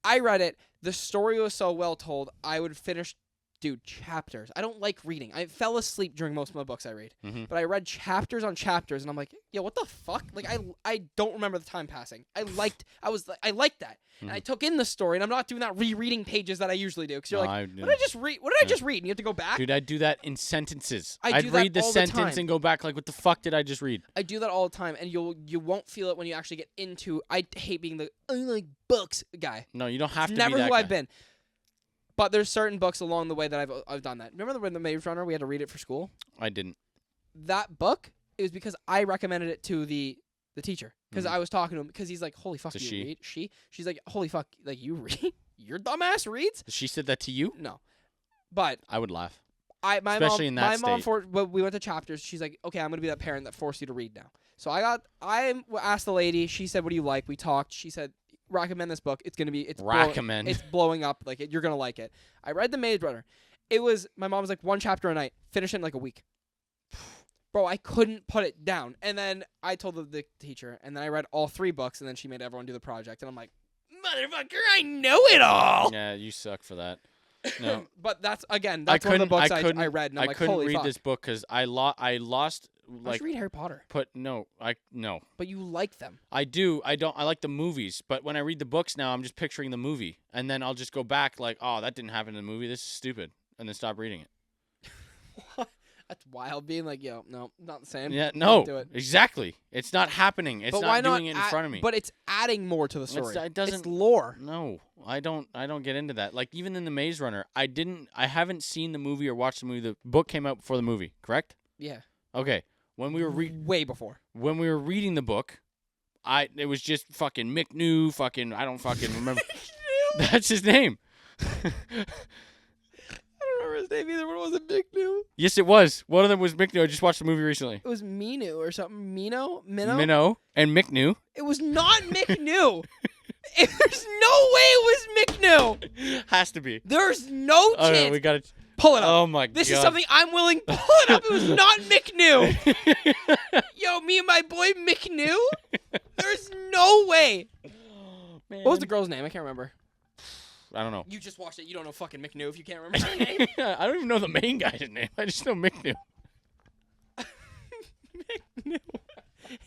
I read it. The story was so well told. I would finish. Dude, chapters. I don't like reading. I fell asleep during most of my books I read. Mm-hmm. But I read chapters on chapters, and I'm like, yo, what the fuck? Like, I don't remember the time passing. I liked that. Mm-hmm. And I took in the story, and I'm not doing that rereading pages that I usually do. Because you're like, what did I just read? What did I just read? And you have to go back? Dude, I do that in sentences. I'd read the sentence and go back like, what the fuck did I just read? I do that all the time, and you won't feel it when you actually get into, I hate being the, I like books guy. No, you don't have to be never that who guy. I've been. But there's certain books along the way that I've done that. Remember when the Maze Runner, we had to read it for school? I didn't. That book, it was because I recommended it to the teacher. Because I was talking to him, because he's like, holy fuck, you read? She's like, holy fuck, like, you read? your dumbass reads? She said that to you? No. But I would laugh. my Especially in that mom, state. we went to chapters. She's like, okay, I'm going to be that parent that forced you to read now. So I asked the lady. She said, what do you like? We talked. She said, recommend this book. It's going to be, it's blowing up. Like, you're going to like it. I read The Maze Runner. My mom was like, one chapter a night. Finish it in like a week. Bro, I couldn't put it down. And then I told the teacher, and then I read all 3 books, and then she made everyone do the project. And I'm like, motherfucker, I know it all. Yeah, you suck for that. No. But that's one of the books I read, and I'm like, couldn't holy read fuck. this book because I lost. Why should you read Harry Potter? No. But you like them. I do. I don't. I like the movies, but when I read the books now, I'm just picturing the movie, and then I'll just go back like, oh, that didn't happen in the movie. This is stupid, and then stop reading it. What? That's wild. Being like, yo, no, not the same. Yeah, no, do it. Exactly. It's not happening. It's but not why doing it in front of me. But it's adding more to the story. It doesn't. It's lore. No, I don't get into that. Like even in the Maze Runner, I haven't seen the movie or watched the movie. The book came out before the movie, correct? Yeah. Okay. When we were way before. When we were reading the book, it was just fucking Mick New, fucking I don't fucking remember. That's his name. I don't remember his name either. What was it, Mick New? Yes, it was. One of them was Mick New. I just watched the movie recently. It was Minu or something. Minnow and Mick New. It was not Mick New. There's no way it was Mick New. Has to be. There's no chance. Okay, we got it. Pull it up. Oh my god. This is something I'm willing to pull it up. It was not Mick New. Yo, me and my boy Mick New? There's no way. Man. What was the girl's name? I can't remember. I don't know. You just watched it. You don't know fucking Mick New if you can't remember her name. I don't even know the main guy's name. I just know Mick New. Mick New.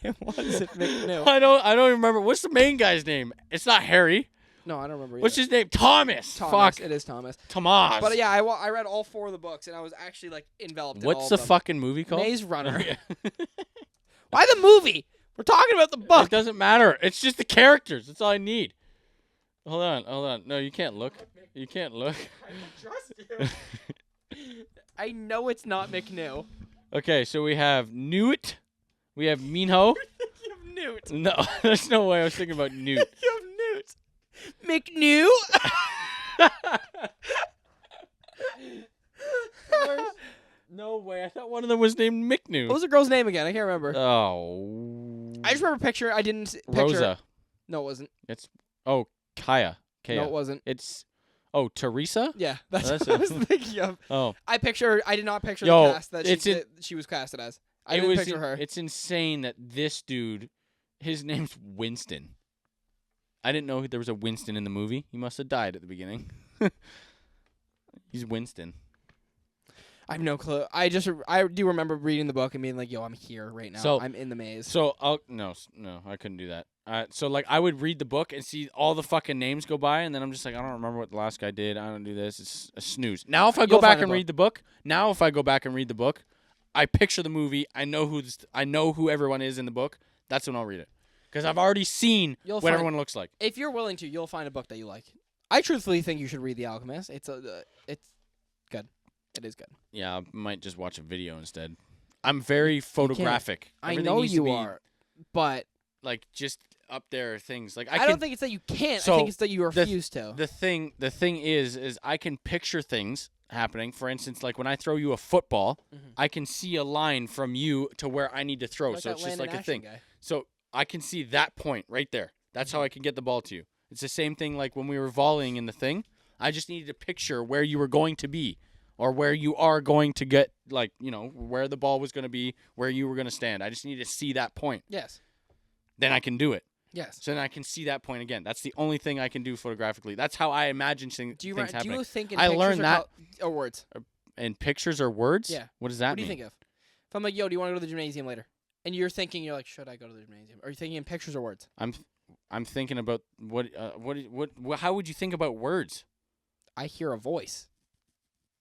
It wasn't Mick New. I don't even remember. What's the main guy's name? It's not Harry. No, I don't remember. What's his name? Thomas. Fuck. It is Thomas. Tomas. But yeah, I read all 4 of the books, and I was actually like enveloped in all What's of the them. fucking movie called? Maze Runner. Why the movie? We're talking about the book. It doesn't matter. It's just the characters. That's all I need. Hold on. No, you can't look. You can't look. I don't trust you. I know it's not Mick New. Okay, so we have Newt. We have Minho. You have Newt. No, there's no way I was thinking about Newt. You have Newt. Mick New? No way. I thought one of them was named Mick New. What was the girl's name again? I can't remember. Oh. I just remember picture. I didn't picture. Rosa. No, it wasn't. Kaya. No, it wasn't. It's Teresa? Yeah, that's that's what I it. was thinking of. Oh. I did not picture Yo, the cast that she was casted as. I didn't picture her. It's insane that this dude, his name's Winston. I didn't know there was a Winston in the movie. He must have died at the beginning. He's Winston. I have no clue. I do remember reading the book and being like, "Yo, I'm here right now. So- I'm in the maze." So no, I couldn't do that. So like I would read the book and see all the fucking names go by, and then I'm just like, I don't remember what the last guy did. I don't do this. It's a snooze. Now if I go You'll back find a and book. read the book, I picture the movie. I know who everyone is in the book. That's when I'll read it because I've already seen You'll what find- everyone looks like. If you're willing to, you'll find a book that you like. I truthfully think you should read The Alchemist. It's good. It is good. Yeah, I might just watch a video instead. I'm very photographic. I Everything know needs to you be, are, but like just up there things like I don't think it's that you can't. So, I think it's that you refuse to. The thing is I can picture things happening. For instance, like when I throw you a football, I can see a line from you to where I need to throw. Like so that it's just Landon like a Ashton thing. guy. So I can see that point right there. That's how I can get the ball to you. It's the same thing like when we were volleying in the thing. I just needed to picture where you were going to be or where you are going to get, like, you know, where the ball was going to be, where you were going to stand. I just needed to see that point. Yes. Then I can do it. Yes. So then I can see that point again. That's the only thing I can do photographically. That's how I imagine things happening. Do you think in I pictures learned or that- or words? And pictures or words? Yeah. What does that What do mean? you think of? If I'm like, yo, do you want to go to the gymnasium later? And you're like, should I go to the gymnasium? Are you thinking in pictures or words? I'm thinking about how would you think about words? I hear a voice.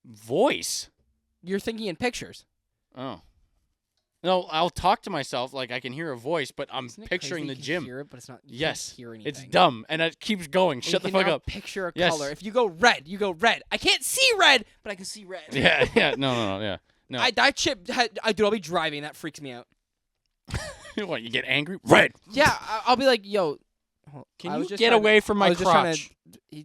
Voice? You're thinking in pictures. Oh. No, I'll talk to myself like I can hear a voice, but I'm Isn't it picturing crazy the you gym. can hear it, but it's not. You Yes. can't hear anything. It's dumb, and it keeps going. And Shut you the fuck can now up. Picture a Yes. color. If you go red, you go red. I can't see red, but I can see red. Yeah, no, yeah. No. That chip, dude, I'll be driving. That freaks me out. What, you get angry? Red. Yeah, I'll be like, yo, Can I was you just get trying away from I my was just trying crotch?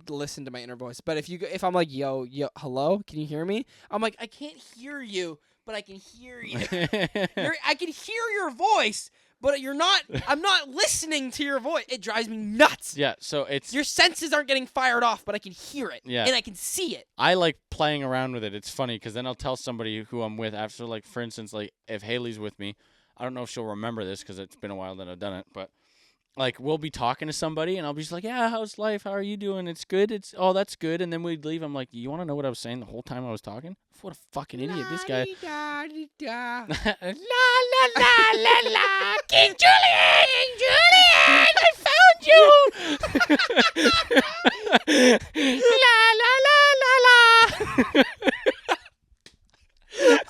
to listen to my inner voice. But if I'm like, yo, hello, can you hear me? I'm like, I can't hear you, but I can hear you. I can hear your voice, but you're not. I'm not listening to your voice. It drives me nuts. Yeah, so it's... Your senses aren't getting fired off, but I can hear it. Yeah. And I can see it. I like playing around with it. It's funny because then I'll tell somebody who I'm with after, like, for instance, like, if Haley's with me, I don't know if she'll remember this because it's been a while that I've done it, but, like, we'll be talking to somebody and I'll be just like, yeah, how's life? How are you doing? It's good. Oh, that's good. And then we'd leave. I'm like, you want to know what I was saying the whole time I was talking? What a fucking idiot this guy. La, la, la, la, la. King Julian! King Julian! I found you! La, la, la, la, la.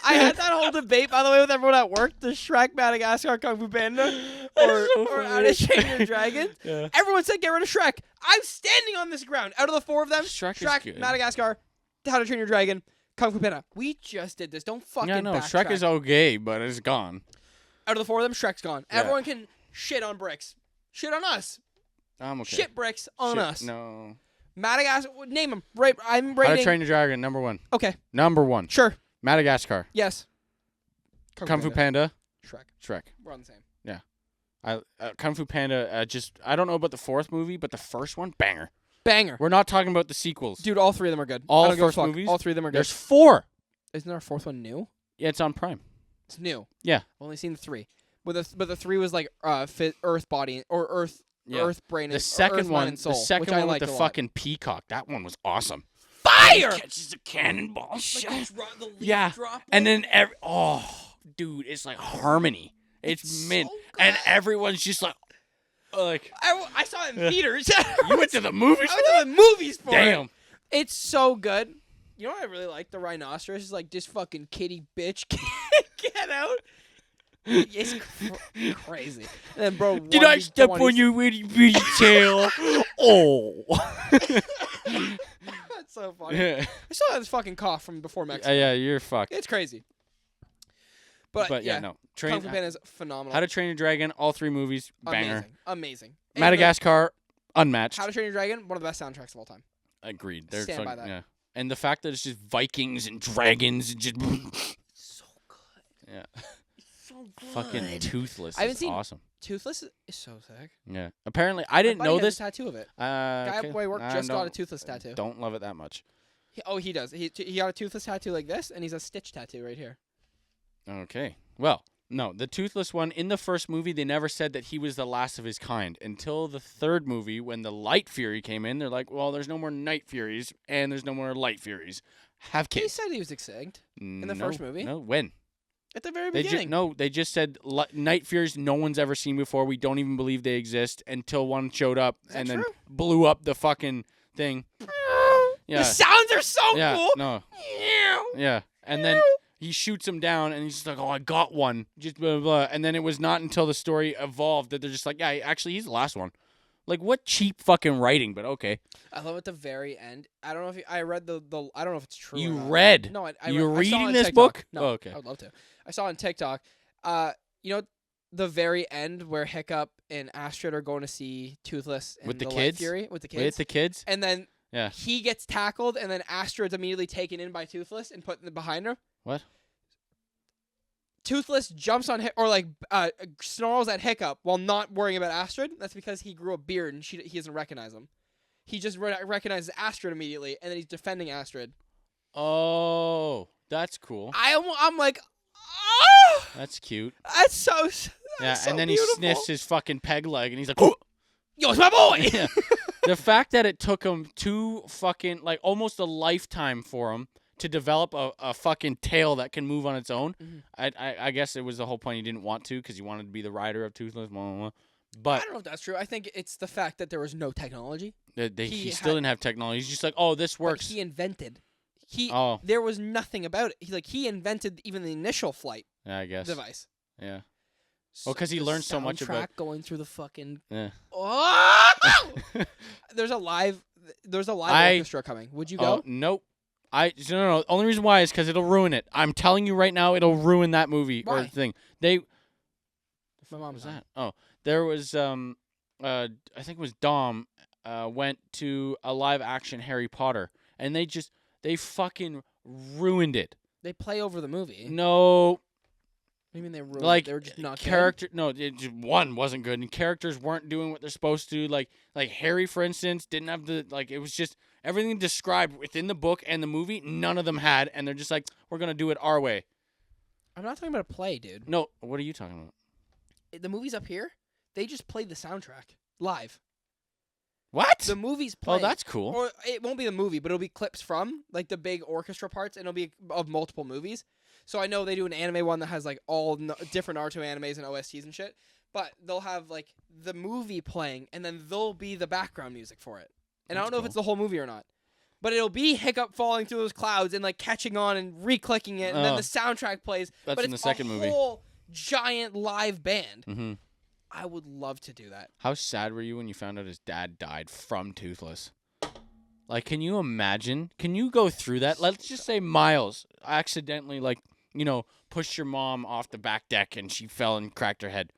I had that whole debate, by the way, with everyone at work. The Shrek, Madagascar, Kung Fu Panda, or How to Train Your Dragon. Yeah. Everyone said get rid of Shrek. I'm standing on this ground. Out of the 4 of them, Shrek is good. Madagascar, How to Train Your Dragon, Kung Fu Panda. We just did this. Don't fucking backtrack. Shrek is okay, but it's gone. Out of the 4 of them, Shrek's gone. Yeah. Everyone can shit on bricks. Shit on us. I'm okay. Shit bricks on us. No. Madagascar, name them. Right, I'm How to rating. Train Your Dragon, number 1. Okay, Number 1. sure. Madagascar. Yes. Kung Fu Panda. Shrek. We're on the same. Kung Fu Panda, I don't know about the 4th movie, but the first one, banger. Banger. We're not talking about the sequels. Dude, all 3 of them are good. All I don't give a first fuck. movies? All 3 of them are good. There's 4. Isn't our 4th one new? Yeah, it's on Prime. It's new. Yeah. I've only seen 3. But the 3 was like Earth body or Earth brain. The and, second Earth, one, mind, and soul, the second which I one with liked the a lot. fucking peacock, that one was awesome. Fire! He catches a cannonball shot. The leaf Yeah. drop And then dude, it's like harmony. It's mint, so and good. everyone's just like. I saw it in theaters. You went to the movies? I went to the movies for it. Damn. It's so good. You know what I really like? The rhinoceros is like, this fucking kitty bitch get out. It's crazy. And then, bro, Did I step on your witty bitty tail? Oh. That's so funny. Yeah. I still have this fucking cough from before Mexico. Yeah, you're fucked. It's crazy. But yeah, no. Kung Fu Panda is phenomenal. How to Train Your Dragon, all 3 movies, banger. Amazing. And Madagascar, unmatched. How to Train Your Dragon, one of the best soundtracks of all time. Agreed. They're Stand by fucking, that. yeah. And the fact that it's just Vikings and dragons and just So good. yeah, So good. fucking toothless. I haven't is seen- awesome. Toothless is so sick. Yeah. Apparently, I didn't My buddy know has this. a tattoo of it. Guy Guy boy work just got a toothless tattoo. Don't love it that much. He does. He got a toothless tattoo like this, and he's a Stitch tattoo right here. Okay. Well, no, the toothless one in the first movie, they never said that he was the last of his kind until the 3rd movie when the Light Fury came in. They're like, well, there's no more Night Furies and there's no more Light Furies. Have He kids. said he was extinct In the first movie? No, when? at the very They beginning. they just said Night Furies no one's ever seen before. We don't even believe they exist until one showed up Is that and then true? blew up the fucking thing. Yeah. The sounds are so Yeah, cool. no. Yeah. And then he shoots him down and he's just like, oh, I got one. Just blah, blah, blah. And then it was not until the story evolved that they're just like, yeah, actually, he's the last one. Like, what cheap fucking writing, but okay. I love at the very end. I don't know if I read the. I don't know if it's true. You or not. read? No, I You're read, I saw reading on this TikTok. book? No, Oh, okay. I would love to. I saw on TikTok. You know, the very end where Hiccup and Astrid are going to see Toothless and With the Light kids? Fury with the kids. With the kids? And then Yeah. he gets tackled, and then Astrid's immediately taken in by Toothless and put behind her. What? Toothless jumps on snarls at Hiccup while not worrying about Astrid. That's because he grew a beard and he doesn't recognize him. He just recognizes Astrid immediately, and then he's defending Astrid. Oh, that's cool. I'm like, oh, That's cute. that's so. Yeah, so and then beautiful. he sniffs his fucking peg leg and he's like, oh. Yo, it's my boy. Yeah. The fact that it took him almost a lifetime for him to develop a fucking tail that can move on its own. Mhm. I guess it was the whole point he didn't want to because he wanted to be the rider of Toothless. Blah, blah, blah. But I don't know if that's true. I think it's the fact that there was no technology. he still didn't have technology. He's just like, oh, this But works. he invented. Oh. There was nothing about it. He invented even the initial flight Yeah, I guess. device. Yeah. Well, 'cause he The learned so much about- soundtrack going through the fucking. Yeah. Oh! There's a live orchestra coming. Would you go? Oh, nope. No. Only reason why is because it'll ruin it. I'm telling you right now, it'll ruin that movie or Why? thing. My mom What was that? Oh, there was I think it was Dom, went to a live action Harry Potter, and they fucking ruined it. They play over the movie. No, What do you mean they ruined like They were just not character. No, one wasn't good, and characters weren't doing what they're supposed to. Like Harry, for instance, didn't have the like. It was just everything described within the book and the movie. None of them had, and they're just like, we're gonna do it our way. I'm not talking about a play, dude. No, what are you talking about? The movies up here, they just play the soundtrack live. What? The movie's playing. Oh, that's cool. Or it won't be the movie, but it'll be clips from like the big orchestra parts, and it'll be of multiple movies. So I know they do an anime one that has like all different Naruto animes and OSTs and shit. But they'll have like the movie playing, and then they'll be the background music for it. And I don't know if it's the whole movie or not. But it'll be Hiccup falling through those clouds and like catching on and re-clicking it, and then the soundtrack plays. That's but in the second movie. It's a whole giant live band. Mm-hmm. I would love to do that. How sad were you when you found out his dad died from Toothless? Like, can you imagine? Can you go through that? Let's just say Miles accidentally, like, pushed your mom off the back deck and she fell and cracked her head.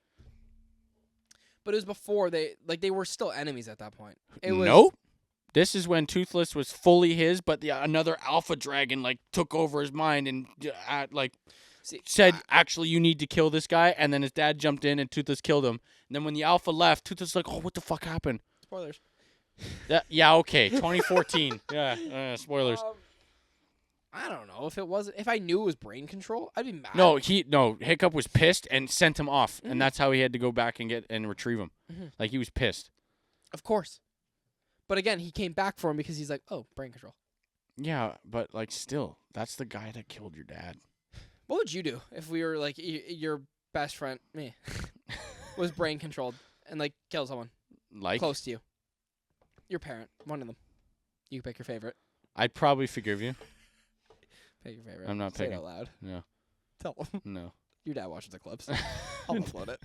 But it was before they were still enemies at that point. It was, Nope. This is when Toothless was fully his, but another alpha dragon like took over his mind and said, actually, you need to kill this guy. And then his dad jumped in and Toothless killed him. And then when the alpha left, Toothless was like, oh, what the fuck happened? Spoilers. Yeah, okay. 2014. Yeah, spoilers. I don't know if I knew it was brain control, I'd be mad. No, Hiccup was pissed and sent him off, and that's how he had to go back and retrieve him. Mm-hmm. Like, he was pissed. Of course. But again, he came back for him because he's like, oh, brain control. Yeah, but like still, that's the guy that killed your dad. What would you do if we were like your best friend, me, was brain controlled and like killed someone close to you? Your parent, one of them. You pick your favorite. I'd probably forgive you. Pick your favorite. I'm not Say picking. it out loud. No. Tell them. No. Your dad watches the clips. I'll upload it.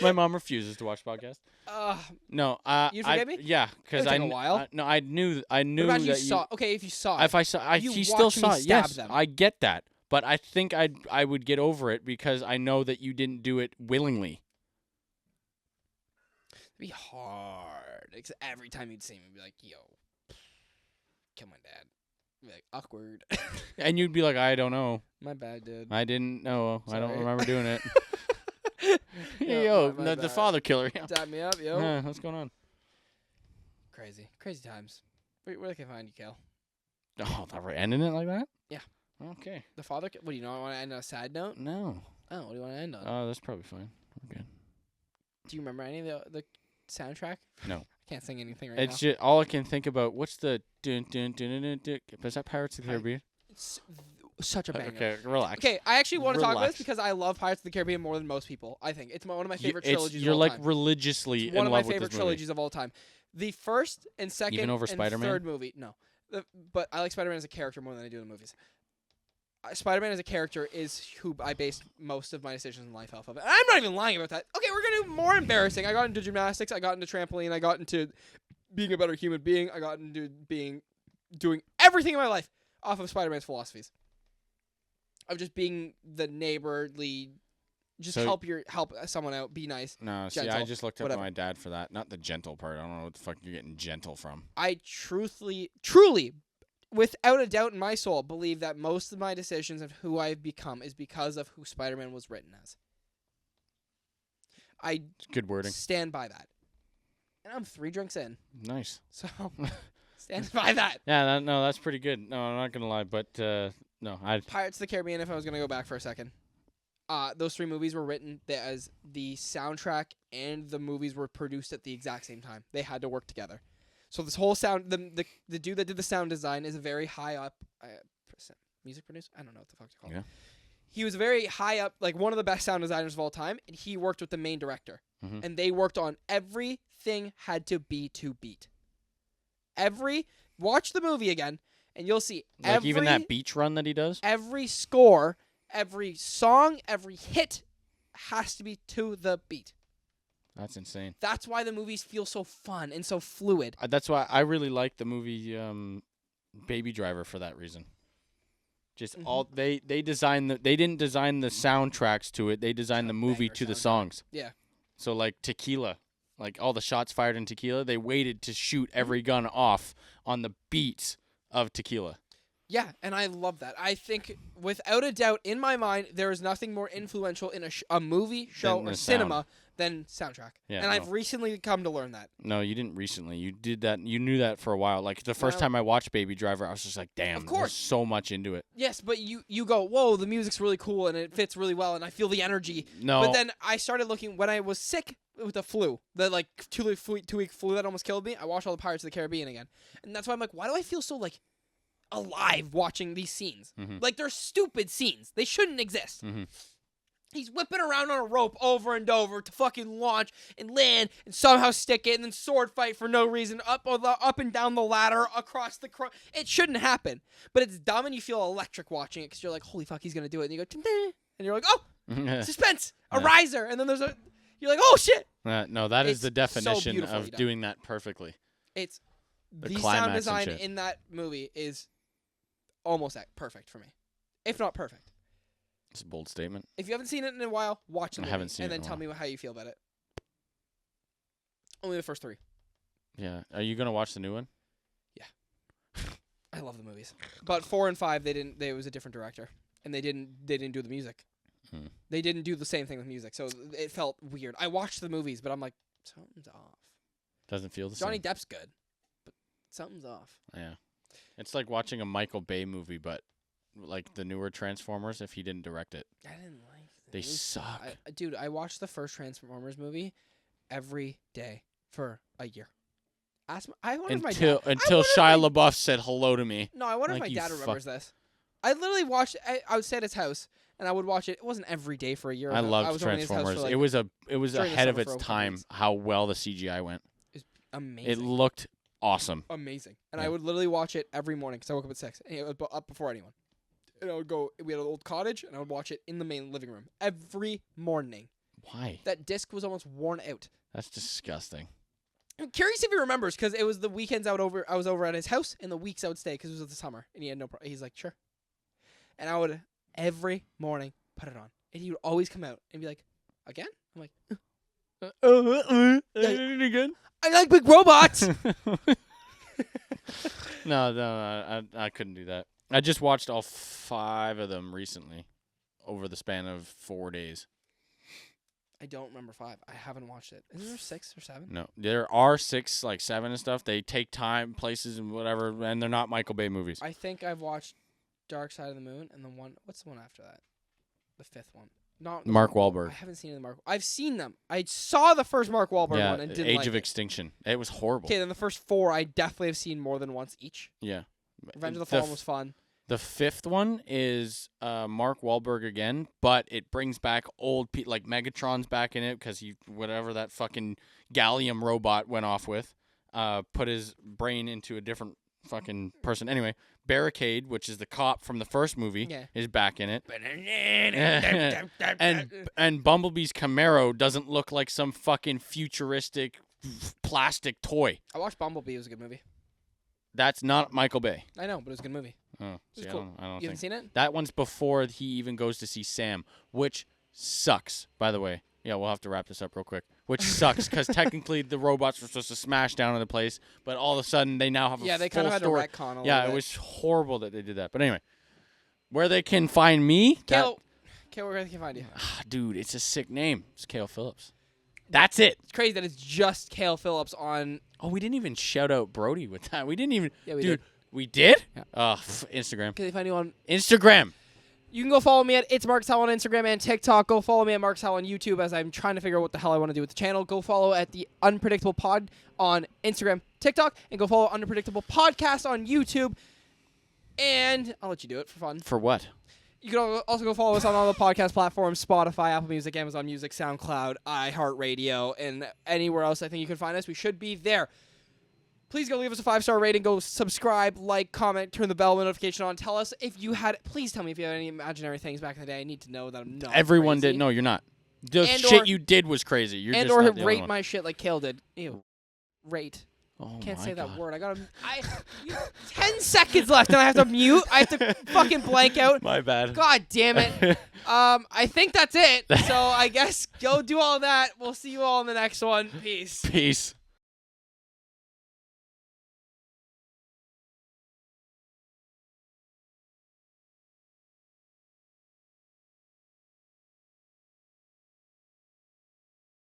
My mom refuses to watch podcasts. No. You forget me? Yeah, because a while. I knew What about that you saw. Okay, if you saw it. If I saw, you he still watch me saw it. stab Yes, them. I get that, but I think I would get over it because I know that you didn't do it willingly. It'd be hard. Because every time you'd see me, you'd be like, yo, kill my dad. You'd be like, awkward. And you'd be like, I don't know. My bad, dude. I didn't know. Sorry. I don't remember doing it. No, my the bad. father killer. Yeah. Dab me up, yo. What's going on? Crazy times. Where can I find you, Cayle? Oh, that we're ending it like that? Yeah. Okay. The father. What do you know? I want to end on a sad note. No. Oh, what do you want to end on? Oh, that's probably fine. We're good. Do you remember any of the soundtrack? No. I can't sing anything right It's now. just all I can think about. What's the dun dun dun dun dun? Dun. Is that Pirates of the Caribbean? It's such a banger. Okay, relax. Okay, I actually want to talk about Relax. this because I love Pirates of the Caribbean more than most people. I think it's one of my favorite You're trilogies. You're of all like time. religiously It's one in of my love with favorite this movie. trilogies of all time. The first and second Even over and Spider-Man? third movie, no. But I like Spider-Man as a character more than I do the movies. Spider-Man as a character is who I based most of my decisions in life off of. And I'm not even lying about that. Okay, we're gonna do more embarrassing. I got into gymnastics. I got into trampoline. I got into being a better human being. I got into doing everything in my life off of Spider-Man's philosophies of just being the neighborly, just So- help someone out, be nice. No, see, I Gentle, just looked up whatever. my dad for that. Not the gentle part. I don't know what the fuck you're getting gentle from. I truly, without a doubt in my soul, believe that most of my decisions of who I've become is because of who Spider-Man was written as. I Good wording. stand by that. And I'm 3 drinks in. Nice. So, stand by that. Yeah, that's pretty good. No, I'm not gonna lie, but no, Pirates of the Caribbean, if I was going to go back for a second. Those 3 movies were written as the soundtrack and the movies were produced at the exact same time. They had to work together. So this whole sound, the dude that did the sound design is a very high up music producer. I don't know what the fuck to call him. Yeah. He was very high up, like one of the best sound designers of all time, and he worked with the main director. Mhm. And they worked on everything had to be to beat. Watch the movie again, and you'll see like even that beach run that he does. every score, every song, every hit has to be to the beat. That's insane. That's why the movies feel so fun and so fluid. That's why I really like the movie Baby Driver for that reason. Just all they designed they didn't design the soundtracks to it. They designed the movie banger to the soundtrack. songs. Yeah. So like Tequila, like all the shots fired in Tequila, they waited to shoot every gun off on the beats of Tequila. Yeah, and I love that. I think, without a doubt, in my mind, there is nothing more influential in a movie, show, Than or the cinema than soundtrack. Yeah, and no. I've recently come to learn that. No, you didn't recently. You did that. You knew that for a while. Like the first No. time I watched Baby Driver, I was just like, damn, Of course. there's so much into it. Yes, but you go, whoa, the music's really cool and it fits really well and I feel the energy. No. But then I started looking when I was sick with the flu, the like 2-week flu that almost killed me. I watched all the Pirates of the Caribbean again, and that's why I'm like, why do I feel so like alive watching these scenes? Like they're stupid scenes. They shouldn't exist. He's whipping around on a rope over and over to fucking launch and land and somehow stick it and then sword fight for no reason up and down the ladder across the it shouldn't happen. But it's dumb and you feel electric watching it because you're like, holy fuck, he's gonna do it. And you go, "Ding-ding," and you're like, oh, suspense, a riser, and then you're like, oh shit. No, that is It's the definition beautifully of done. doing that perfectly. It's the climax sound and design shit. in that movie is almost perfect for me, if not perfect. It's a bold statement. If you haven't seen it in a while, watch the movie haven't seen and it then in a tell me how you feel about it. Only the first 3. Yeah. Are you gonna watch the new one? I love the movies, but 4 and 5 they didn't. It was a different director, and they didn't do the music. They didn't do the same thing with music, so it felt weird. I watched the movies, but I'm like, something's off. Doesn't feel the Johnny same. Depp's good, but something's off. Yeah. It's like watching a Michael Bay movie, but like the newer Transformers if he didn't direct it. I didn't like them. They suck. Dude, I watched the first Transformers movie every day for a year. I wonder if my dad, Until Shia LaBeouf said hello to me. No, I wonder Like, if my you dad fuck- remembers this. I literally watched. I would stay at his house, and I would watch it. It wasn't every day for a year. I loved was only in his house for, Transformers. like, It was during the ahead of summer for its a couple time weeks. how well the CGI went. amazing. It looked awesome. Amazing. And Yeah. I would literally watch it every morning because I woke up at 6. And it was up before anyone. And I would go, we had an old cottage, and I would watch it in the main living room every morning. Why? That disc was almost worn out. That's disgusting. I'm curious if he remembers because it was the weekends I was over at his house, and the weeks I would stay because it was the summer. And he had no problem. He's like, sure. And I would every morning put it on. And he would always come out and be like, again? I'm like, Again? I like big robots. No, I couldn't do that. I just watched all 5 of them recently over the span of 4 days. I don't remember 5. I haven't watched it. Is there 6 or 7? No, there are 6, like 7 and stuff. They take time, places, and whatever, and they're not Michael Bay movies. I think I've watched Dark Side of the Moon and the one. What's the one after that? The 5th one. Not Mark Wahlberg. I haven't seen the Mark. I've seen them. I saw the first Mark Wahlberg Yeah, one and didn't Age like of it. Extinction. It was horrible. Okay, then the first 4 I definitely have seen more than once each. Yeah. Revenge of the Fallen was fun. The 5th one is Mark Wahlberg again, but it brings back old like Megatron's back in it because he whatever that fucking gallium robot went off with, put his brain into a different fucking person. Anyway, Barricade, which is the cop from the first movie, is back in it. and Bumblebee's Camaro doesn't look like some fucking futuristic plastic toy. I watched Bumblebee. It was a good movie. That's not Michael Bay. I know, but it was a good movie. Oh, It was see, cool. I don't You think haven't seen it? that one's before he even goes to see Sam, which sucks, by the way. Yeah, we'll have to wrap this up real quick. Which sucks because technically the robots were supposed to smash down in the place, but all of a sudden they now have a They full kind of had story. to retcon a little Yeah, bit. it was horrible that they did that. But anyway, where they can find me, Cayle, where can I find you? dude, it's a sick name. It's Cayle Phillips. That's it. It's crazy that it's just Cayle Phillips on. Oh, we didn't even shout out Brody with that. We didn't even. Yeah, we dude, did. we did? Yeah. Instagram. Can they find you on? Instagram. You can go follow me at It's Mark Howell on Instagram and TikTok. Go follow me at Mark Howell on YouTube as I'm trying to figure out what the hell I want to do with the channel. Go follow at the Unpredictable Pod on Instagram, TikTok, and go follow Unpredictable Podcast on YouTube. And I'll let you do it for fun. For what? You can also go follow us on all the podcast platforms: Spotify, Apple Music, Amazon Music, SoundCloud, iHeartRadio, and anywhere else I think you can find us. We should be there. Please go leave us a 5-star rating. Go subscribe, like, comment, turn the bell notification on. Tell us if you had. Please tell me if you had any imaginary things back in the day. I need to know that I'm not. Everyone crazy. did. No, you're not. The And shit or- you did was crazy. You're and just or not the only rate one. my shit like Cayle did. Ew. Rate. Oh Can't my say that God. word. 10 seconds left, and I have to mute. I have to fucking blank out. My bad. God damn it. I think that's it. So I guess go do all that. We'll see you all in the next one. Peace. Peace.